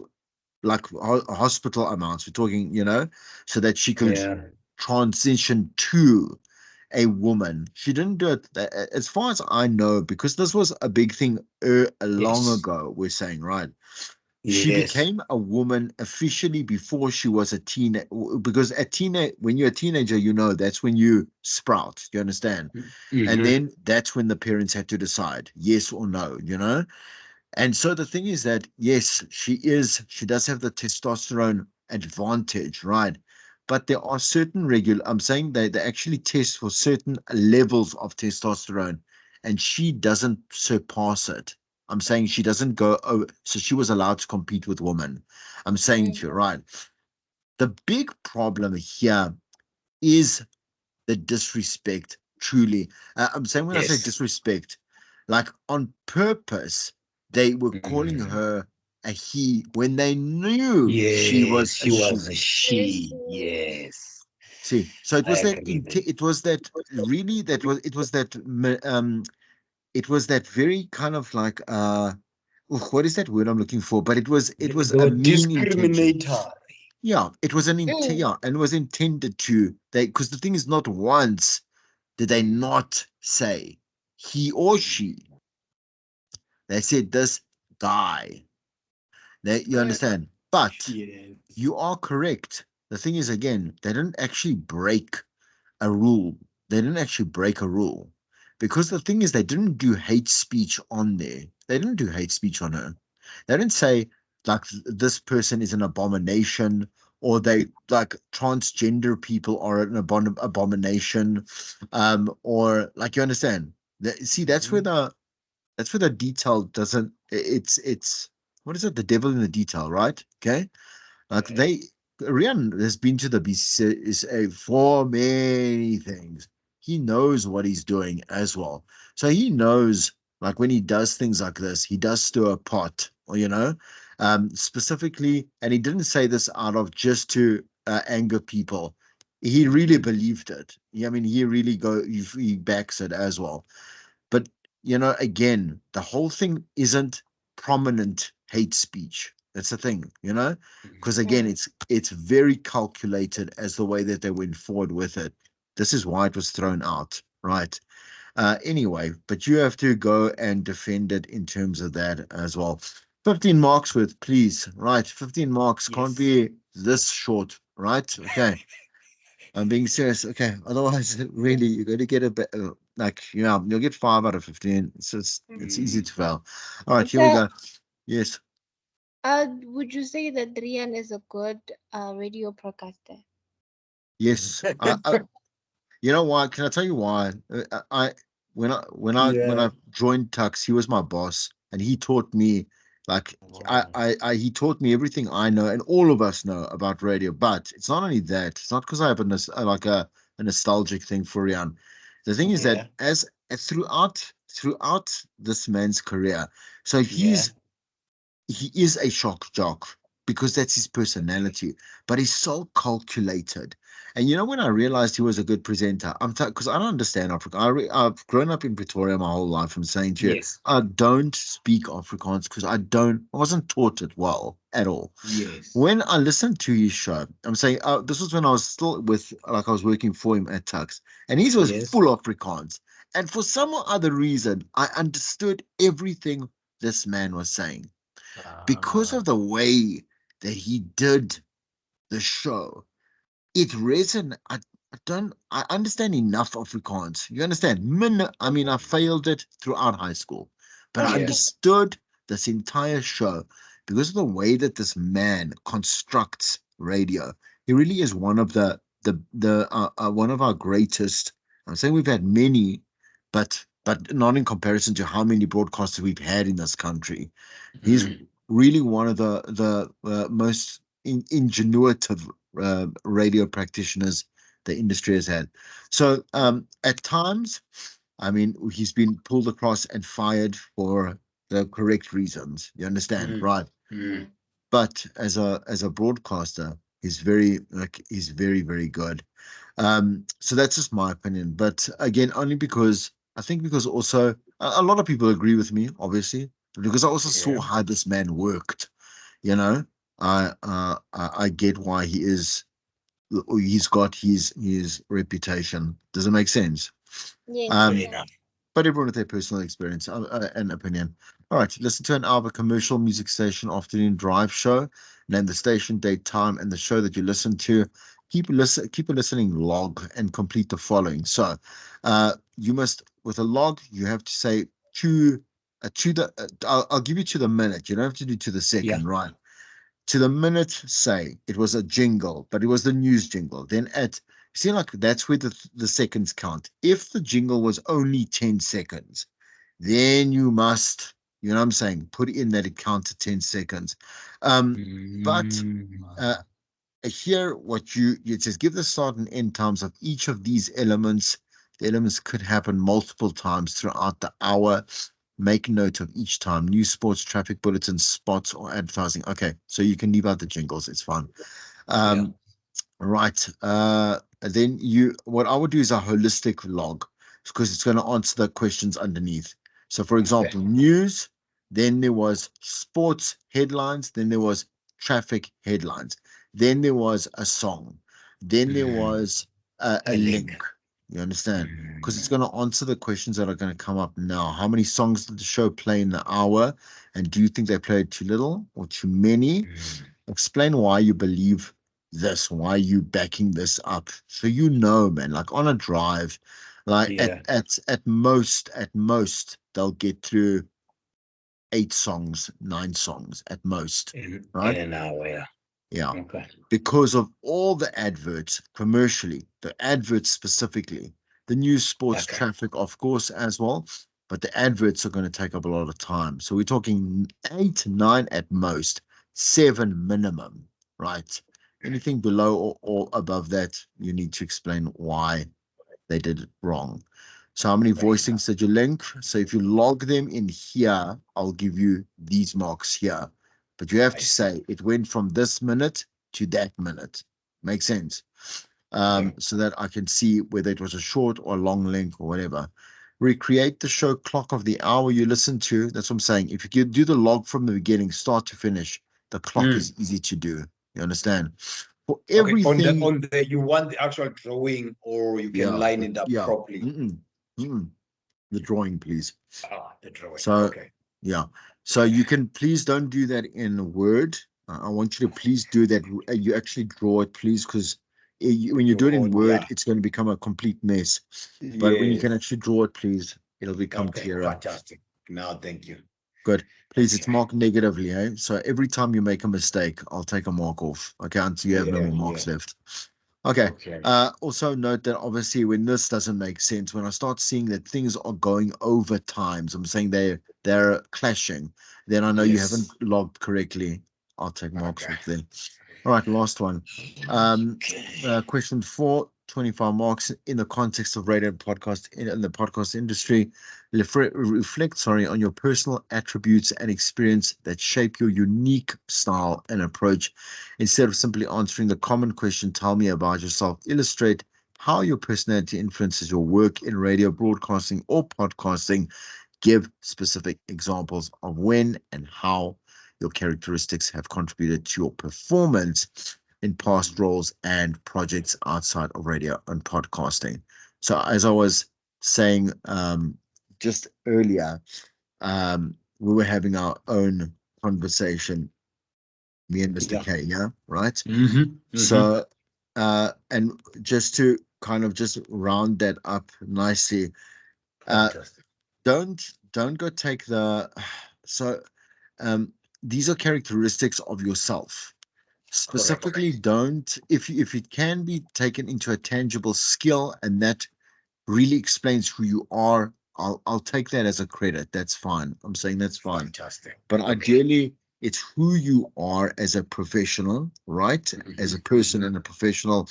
hospital amounts. We're talking, so that she could Yeah. transition to a woman. She didn't do it, as far as I know, because this was a big thing long Yes. ago. We're saying, right? She Yes. became a woman officially before she was a teenager. Because when you're a teenager, that's when you sprout. You understand? And then that's when the parents had to decide yes or no. And so the thing is that, yes, she does have the testosterone advantage, right? But there are certain I'm saying they actually test for certain levels of testosterone, and she doesn't surpass it. I'm saying she doesn't go over, so she was allowed to compete with women. I'm saying to you, right? The big problem here is the disrespect, truly. I'm saying when I say Yes. disrespect, like on purpose, they were calling Mm. her a he when they knew she Yes, was a she was she. a she. Yes. See, so I agree with it was that really it was that very kind of like what is that word I'm looking for? But it was They a were mean intention. discriminatory. Yeah, it was and it was intended to because the thing is, not once did they not say he or she. They said this guy. You Mm. understand? But Yes. you are correct. The thing is, again, they didn't actually break a rule. They didn't actually break a rule. Because the thing is, they didn't do hate speech on there. They didn't do hate speech on her. They didn't say, like, this person is an abomination, or they, like, transgender people are an abomination, or, like, you understand? See, that's where the detail doesn't, it's, what is it? The devil in the detail, right? Okay. Like Okay. Rian has been to the BCCA for many things. He knows what he's doing as well. So he knows, like, when he does things like this, he does stir a pot, or, specifically, and he didn't say this out of just to anger people. He really believed it. I mean, he really he backs it as well. But, again, the whole thing isn't prominent hate speech. That's the thing, because again, Mm. it's very calculated as the way that they went forward with it. This is why it was thrown out, right? Anyway, but you have to go and defend it in terms of that as well. 15 marks with, please, right? 15 marks can't Yes. be this short, right? Okay. I'm being serious. Okay. Otherwise, really, you're going to get a bit like, you'll get 5 out of 15. So it's easy Mm. to fail. All right, here we So, go. Yes. would you say that Rian is a good radio broadcaster? Yes. You know why? Can I tell you why? When I Yeah. joined Tux, he was my boss, and he taught me, like, Wow. he taught me everything I know and all of us know about radio. But it's not only that. It's not because I have a nostalgic thing for Rian. The thing is that Yeah. as throughout this man's career, so Yeah. he is a shock jock because that's his personality, but he's so calculated. And when I realized he was a good presenter, because I don't understand Africa. I've grown up in Pretoria my whole life. I'm saying to you, Yes. I don't speak Afrikaans because I wasn't taught it well at all. Yes. When I listened to his show, I'm saying, this was when I was still like, I was working for him at Tux, and his was Yes. full Afrikaans. And for some other reason, I understood everything this man was saying because Ah. of the way that he did the show. It resonated. I understand enough Afrikaans. You understand? I mean, I failed it throughout high school, but I Yeah. understood this entire show because of the way that this man constructs radio. He really is one of one of our greatest. I'm saying we've had many, but not in comparison to how many broadcasters we've had in this country. He's Mm. really one of the most ingenuitive radio practitioners the industry has had. So at times, I mean, he's been pulled across and fired for the correct reasons. You understand, Mm. right? Mm. But as a broadcaster, he's very, very good. So that's just my opinion. But again, only because I think because also a lot of people agree with me, obviously, because I also saw Yeah. how this man worked. You know, I get why he's got his reputation. Does it make sense? Yes. Um, Fair enough. but everyone with their personal experience and opinion. All right, listen to an hour commercial music station afternoon drive show. Name the station, date, time, and the show that you listen to. Keep a listening log and complete the following. So, you must with a log you have to say to the. I'll give you to the minute. You don't have to do to the Yeah. second, right? To the minute, say it was a jingle, but it was the news jingle. Then see, like that's where the seconds count. If the jingle was only 10 seconds, then you must, what I'm saying, put in that it counted 10 seconds. But Mm. uh, here, it says give the start and end times of each of these elements. The elements could happen multiple times throughout the hour. Make note of each time. News, sports, traffic bulletins, spots, or advertising. Okay, so you can leave out the jingles. It's fine. Yeah. Um, right. Then what I would do is a holistic log because it's going to answer the questions underneath. So, for Okay. example, news, then there was sports headlines, then there was traffic headlines, then there was a song, then there Mm. was a A link. link. You understand? Because it's going to answer the questions that are going to come up now. How many songs did the show play in the hour? And do you think they played too little or too many? Explain why you believe this, why you backing this up. So you know, man, like on a drive, like Yeah. at most, they'll get through 8 songs, 9 songs at most, In right? an hour, yeah. Yeah. Okay. Because of all the adverts commercially, the adverts specifically, the news, sports, Okay. traffic, of course, as well. But the adverts are going to take up a lot of time. So we're talking 8, 9 at most, 7 minimum, right? Anything below or above that, you need to explain why they did it wrong. So how many voicings did you link? So if you log them in here, I'll give you these marks here. But you have to say it went from this minute to that minute. Makes sense? So that I can see whether it was a short or long link or whatever. Recreate the show clock of the hour you listen to. That's what I'm saying. If you do the log from the beginning, start to finish, the clock is easy to do. You understand? For Okay. everything, On the you want the actual drawing, or you can line it up yeah. properly. The drawing, please. The drawing. So, Okay. yeah. So you can please don't do that in Word. I want you to please do that. You actually draw it, please, because when you do it in Word, it's going to become a complete mess. But when you can actually draw it, please, it'll become clearer. Fantastic. Now, thank you. Good. Please, it's marked negatively, eh? So every time you make a mistake, I'll take a mark off. Okay, until you have no more marks left. Okay. Also note that obviously when this doesn't make sense, when I start seeing that things are going over times, I'm saying they're clashing, then I know you haven't logged correctly. I'll take marks off there. All right, last one. Question 4, 25 marks in the context of radio and podcast in the podcast industry. Reflect, on your personal attributes and experience that shape your unique style and approach. Instead of simply answering the common question, tell me about yourself. Illustrate how your personality influences your work in radio, broadcasting, or podcasting. Give specific examples of when and how your characteristics have contributed to your performance in past roles and projects outside of radio and podcasting. So as I was saying just earlier, we were having our own conversation, me and Mr. K, yeah, right? So and just to kind of just round that up nicely, don't go take the so these are characteristics of yourself. Specifically, don't if it can be taken into a tangible skill and that really explains who you are, I'll take that as a credit. That's fine. I'm saying that's fine. Fantastic. But ideally, it's who you are as a professional, right? As a person and a professional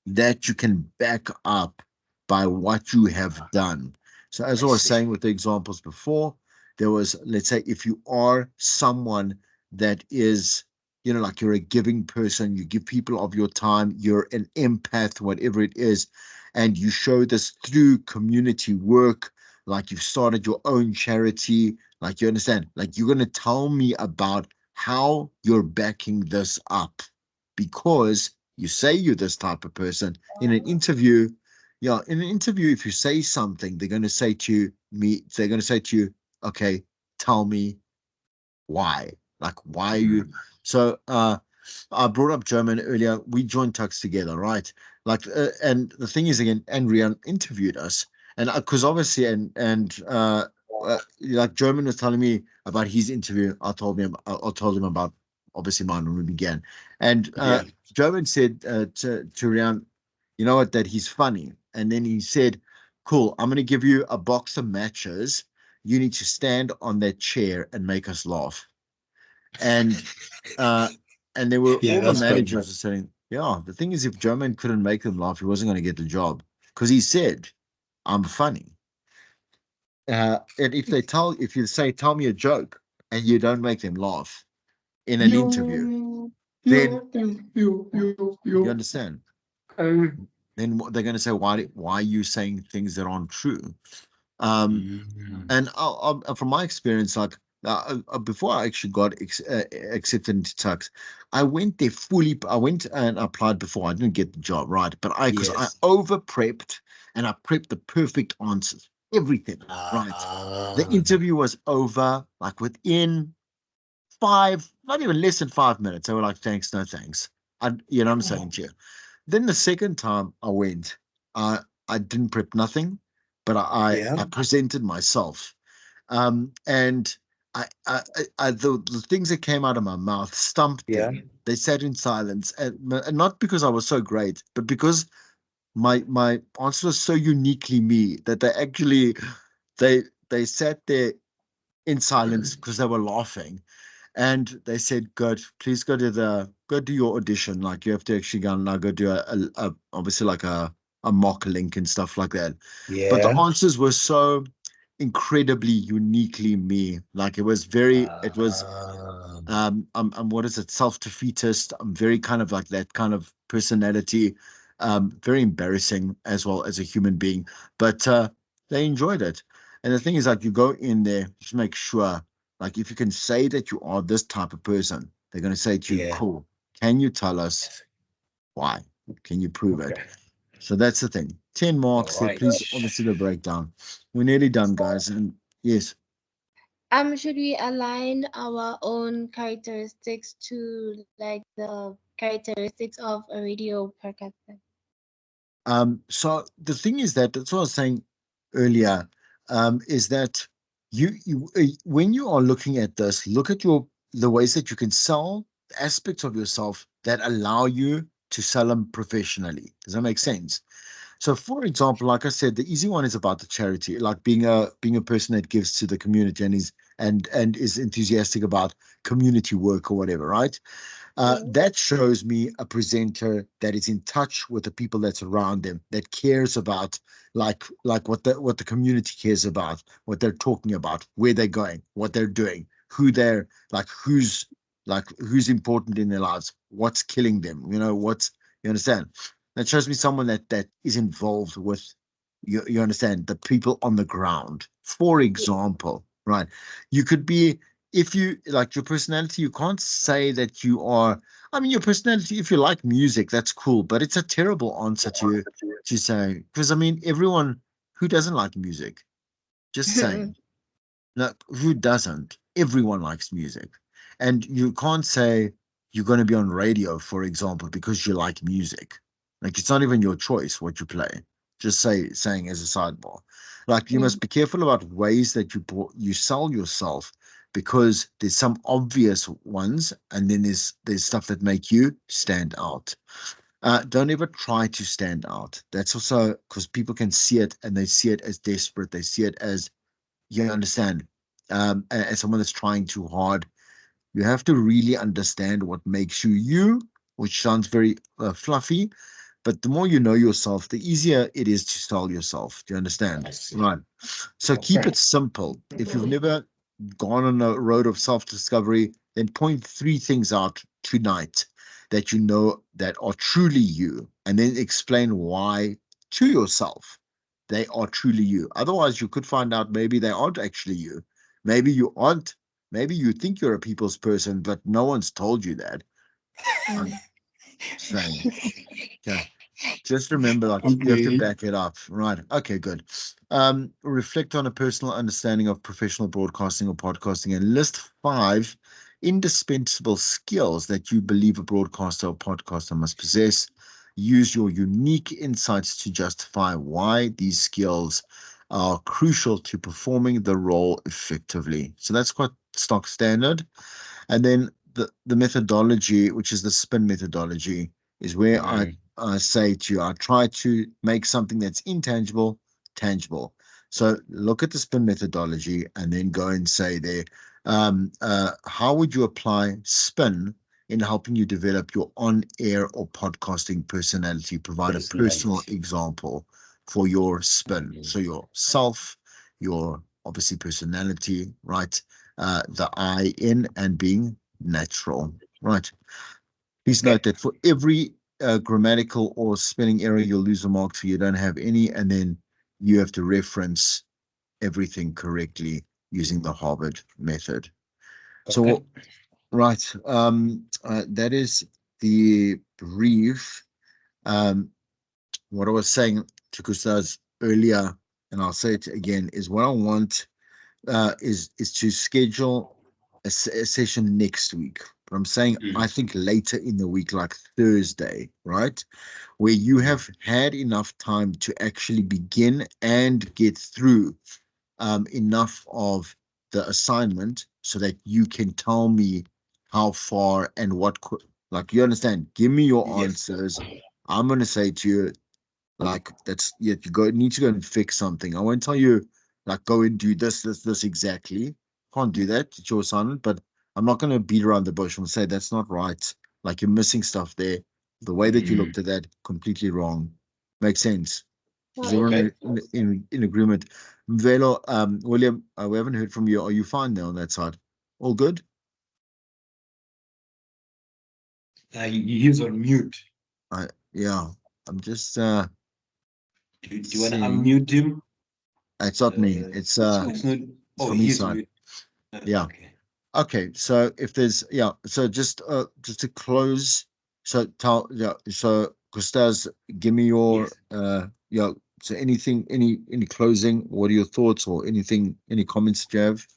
that you can back up by what you have done. So as I was saying with the examples before, there was, let's say, if you are someone that is, like you're a giving person, you give people of your time, you're an empath, whatever it is, and you show this through community work, like you've started your own charity, like you understand, like you're going to tell me about how you're backing this up because you say you're this type of person in an interview. Yeah, in an interview, if you say something, they're going to say to you, okay, tell me why. Like, why are you? So, I brought up German earlier. We joined Tux together, right? Like, and the thing is, again, Andrea interviewed us, and because obviously, like German was telling me about his interview. I told him about obviously mine when we began, and German said to Rian, you know what, that he's funny, and then he said, "Cool, I'm going to give you a box of matches. You need to stand on that chair and make us laugh." And and there were all the managers were saying, yeah, the thing is, if German couldn't make them laugh, he wasn't going to get the job because he said, I'm funny. And if you say, tell me a joke and you don't make them laugh in an interview, then you understand. Then they're going to say, why are you saying things that aren't true? And from my experience, like before I actually got accepted into Tux, I went there fully. I went and applied before. I didn't get the job, right? But because I over prepped and I prepped the perfect answers, everything, right? The Ah, interview was over like within not even less than 5 minutes. They were like, thanks, no thanks. You know what I'm saying to you? Then the second time I went, I didn't prep nothing, but yeah, I presented myself. And the things that came out of my mouth stumped yeah, them. They sat in silence, and not because I was so great, but because my answer was so uniquely me that they they sat there in silence because they were laughing, and they said, "Good, please go do your audition. Like you have to actually go and now go do a obviously like a mock link and stuff like that." But the yeah. answers were so incredibly uniquely me. Like it was Ah, I'm what is it, self-defeatist. I'm very kind of like that kind of personality. Very embarrassing as well as a human being, but they enjoyed it. And the thing is, like, you go in there, just make sure, like, if you can say that you are this type of person, they're going to say to you, yeah. cool, can you tell us why? Can you prove it? Okay. So that's the thing. 10 All marks there. right. Please obviously the breakdown. We're nearly done, guys. And yes. Should we align our own characteristics to like the characteristics of a radio podcaster? So the thing is that's what I was saying earlier, is that when you are looking at this, look at the ways that you can sell aspects of yourself that allow you to sell them professionally. Does that make sense? So, for example, like I said, the easy one is about the charity, like being a person that gives to the community and is enthusiastic about community work or whatever, right? Yeah. That shows me a presenter that is in touch with the people that's around them, that cares about like what the community cares about, what they're talking about, where they're going, what they're doing, who's important in their lives, what's killing them, you understand? That shows me someone that is involved with you understand the people on the ground. For example, right? You could be if you like your personality, you can't say that you are. I mean, your personality, if you like music, that's cool, but it's a terrible answer to say because I mean, everyone who doesn't like music, just saying, no, who doesn't? Everyone likes music, and you can't say you're going to be on radio, for example, because you like music. Like it's not even your choice what you play. Just saying as a sidebar, like you Mm. must be careful about ways that you sell yourself because there's some obvious ones, and then there's stuff that make you stand out. Don't ever try to stand out. That's also because people can see it and they see it as desperate. They see it as you understand, as someone that's trying too hard. You have to really understand what makes you you, which sounds very fluffy, but the more you know yourself, the easier it is to sell yourself. Do you understand? I see. Right. So keep Okay. it simple. If you've never gone on a road of self-discovery, then point three things out tonight that you know that are truly you, and then explain why to yourself they are truly you. Otherwise, you could find out maybe they aren't actually you. Maybe you aren't. Maybe you think you're a people's person, but no one's told you that. I'm Mm. saying. Okay. Just remember, like you have to Okay. back it up. Right. Okay, good. Reflect on a personal understanding of professional broadcasting or podcasting and list 5 indispensable skills that you believe a broadcaster or podcaster must possess. Use your unique insights to justify why these skills are crucial to performing the role effectively. So that's quite stock standard. And then the methodology, which is the spin methodology, is where Mm, I say to you, I try to make something that's intangible tangible. So look at the spin methodology and then go and say there, how would you apply spin in helping you develop your on-air or podcasting personality? Provide a personal personality. example for your spin. Mm, So your self, your obviously personality, right? The I in and being natural, right? Please okay. note that for every grammatical or spelling error, you'll lose a mark, so you don't have any, and then you have to reference everything correctly using the Harvard method. Okay. So, right, that is the brief. Um, what I was saying, to Gustav's earlier, and I'll say it again, is what I want is to schedule a session next week. But I'm saying I think later in the week, like Thursday, right? Where you have had enough time to actually begin and get through enough of the assignment so that you can tell me how far and what, like, you understand, give me your Yes. answers. I'm going to say to you, like, that's, yeah, need to go and fix something. I won't tell you, like, go and do this exactly. Can't do that. It's your assignment, but I'm not going to beat around the bush and say that's not right. Like, you're missing stuff there. The way that you looked at that, completely wrong. Makes sense. Is Well, everyone Okay. in agreement? Velo, William, we haven't heard from you. Are you fine there on that side? All good? He's on mute. Yeah. I'm just Do you want to seeing. unmute him? It's not me. It's It's not. it's Oh, from his he's side. mute. Yeah. Okay. Okay. So if there's, yeah. So just to close. So tell, yeah. So Gustavs, give me your Yes. yeah. So anything, any closing? What are your thoughts or anything? Any comments that you have?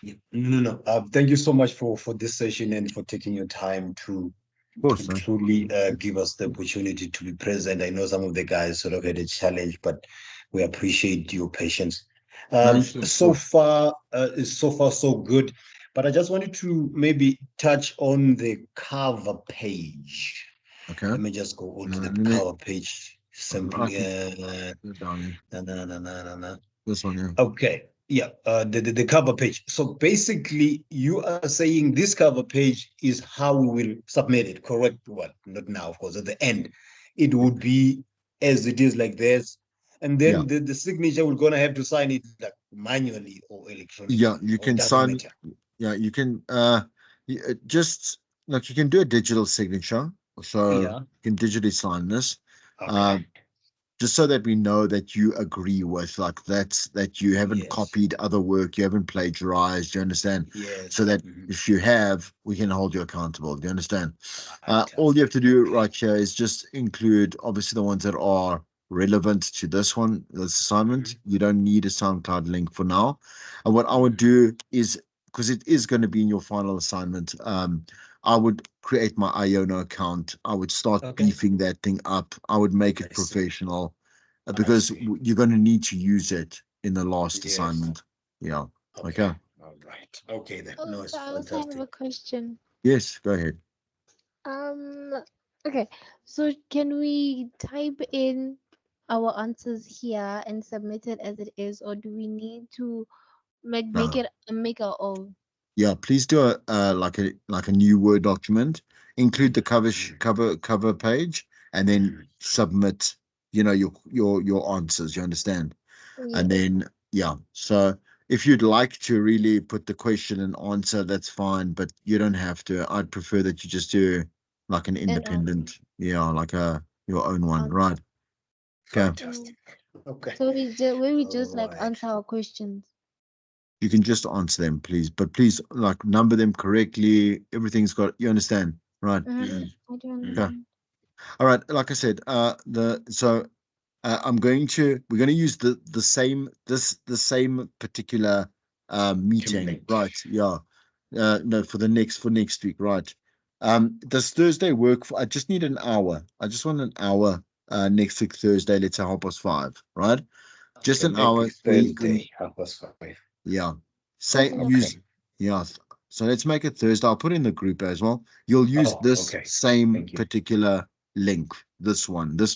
Yeah. No. Thank you so much for this session and for taking your time Of to course. truly give us the opportunity to be present. I know some of the guys sort of had a challenge, but we appreciate your patience. No, sure, of So course. far, so far so good. But I just wanted to maybe touch on the cover page. Okay. Let me just go onto the Let me. cover page I simply. can go down here. No. This one, yeah. Okay. Yeah, the cover page. So basically, you are saying this cover page is how we will submit it, correct? Well, not now, of course, at the end. It would be as it is like this. And Yeah. then the signature, we're going to have to sign it like manually or Yeah. electronically, You or it can doesn't sign. matter. Yeah. You can. Just like you can do a digital signature. So Yeah. you can digitally sign this. Uh, Okay. just so that we know that you agree with, like, that you haven't Yes. copied other work, you haven't plagiarized, you understand, so Yes. that if you have, we can hold you accountable. Do you understand? All you have to Fantastic. do Okay. right here is just include obviously the ones that are relevant to this assignment. You don't need a SoundCloud link for now. And what I would do is, because it is going to be in your final assignment, I would create my Iona account. I would start Okay. beefing that thing up. I would make it I see. professional, I because see. you're going to need to use it in the last Yes. assignment. Yeah. Okay. Okay. All right. Okay then. oh, No, so it's I also have fantastic. a question. Yes. Go ahead. Um, okay, so can we type in our answers here and submit it as it is, or do we need to No. make our own? Yeah. Please do a like a new Word document. Include the cover page, and then submit. Your answers. You understand? And Yes, then, yeah. So if you'd like to really put the question and answer, that's fine, but you don't have to. I'd prefer that you just do like an and independent, yeah, like your own one, answer. right? Okay. Mm. Fantastic. Okay. So we just All like right. answer our questions. You can just answer them, please, but please, like, number them correctly. Everything's got, you understand, right? Mm-hmm. I do Okay. understand. All right. Like I said, we're going to use the same particular meeting, Template. right? Yeah. No, for next week, right? Does Thursday work for? I just need an hour. I just want an hour next week, Thursday, let's say 5:30, right? Just Okay, an next hour. week Thursday, 5:30. Yeah. Say Okay. Okay. use Yeah. So let's make it Thursday. I'll put it in the group as well. You'll use Oh, this okay. same Thank you. particular link, this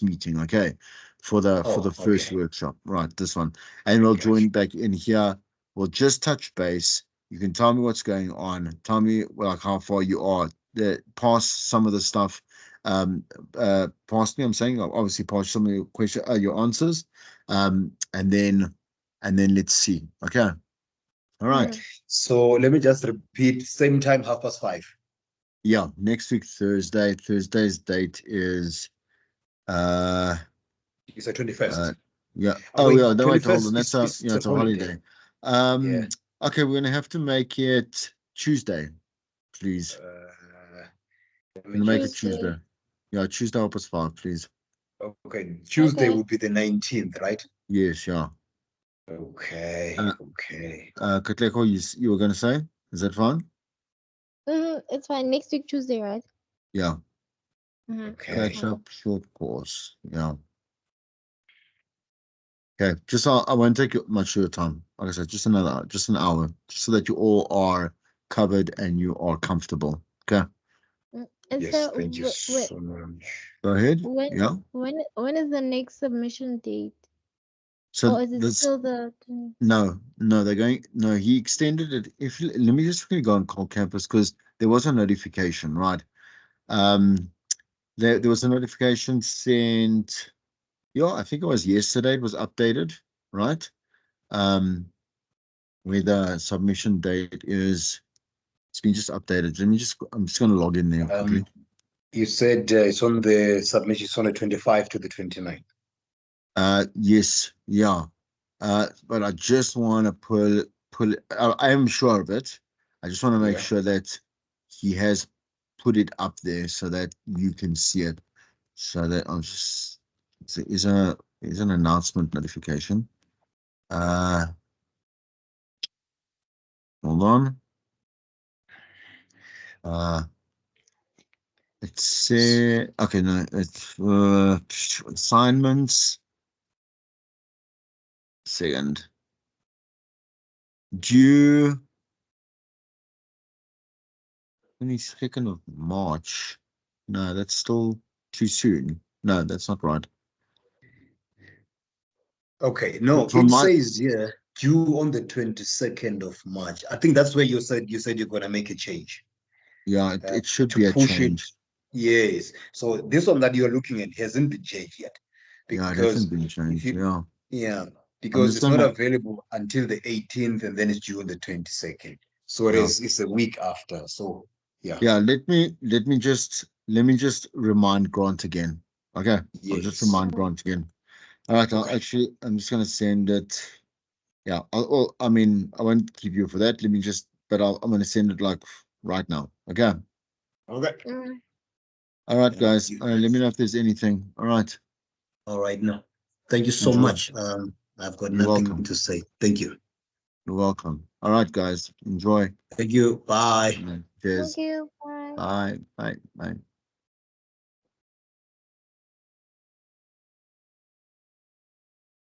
meeting, okay, for the Oh, first okay. workshop, right? This one, and we'll Gotcha. join back in here. We'll just touch base. You can tell me what's going on. Tell me, well, like, how far you are. Past some of the stuff. Past me. I'm saying, obviously past some of your your answers. And then let's see. Okay. All right. Mm-hmm. So let me just repeat, same time, 5:30. Yeah. Next week, Thursday. Thursday's date is uh It's the uh 21st. yeah. Oh, Oh wait, yeah, no, wait, hold on. 21st That's is a it's a holiday. holiday. Yeah. Okay, we're gonna have to make it Tuesday, please. Let me We're gonna make it just Tuesday. Tuesday. Yeah, Tuesday 5:30, please. Okay, Tuesday Okay. would be the 19th, right? Yes, yeah. Okay, Uh, okay. Katlego, you were gonna say? Is that fine? It's fine. Next week Tuesday, right? Yeah. It's Okay. Catch fine. up short course. Yeah. Okay. Just I won't take much of your time. Like I said, just an hour, just so that you all are covered and you are comfortable. Okay. And Yes, so, thank you so much. Go ahead. when Yeah. when is the next submission date? So Or is it this still the 20? no, they're going no, he extended it. Let me just quickly go on Call Campus because there was a notification, right? Um there was a notification sent, yeah, I think it was yesterday, it was updated, right? Um where the submission date is, it's been just updated. I'm just gonna log in there quickly. You said it's on the submission, it's on the 25 to the 29th. Yes, yeah. But I just want to pull it. I am sure of it. I just want to make Yeah. sure that he has put it up there so that you can see it. So that I'll just is an announcement notification. Uh, Hold on. Uh, it's okay. No, it's assignments. Second, due 22nd of March. No, that's still too soon. No, that's not right. Okay, no, From it my says here due on the 22nd of March. I think that's where you said you're gonna make a change Yeah, it should to be a push it. change. Yes. So this one that you're looking at hasn't been changed yet Yeah, it hasn't because been if changed. you Yeah, yeah, I'm because just it's not gonna. available until the 18th and then it's due on the 22nd. So Yeah, it's a week after. So yeah, yeah. Let me just remind Grant again. Okay, I'll just yes. remind Grant again. All right. Okay. I'm just gonna send it. Yeah. I mean, I won't keep you for that. Let me just. But I'm gonna send it like right now. Okay. Okay. Mm. All right, Thank guys. you. Let me know if there's anything. All right. All right, now. Thank you so Enjoy. much. I've got You're nothing welcome. to say. Thank you. You're welcome. All right, guys. Enjoy. Thank you. Bye. All right, Thank cheers. you. Bye. Bye. Bye. Bye.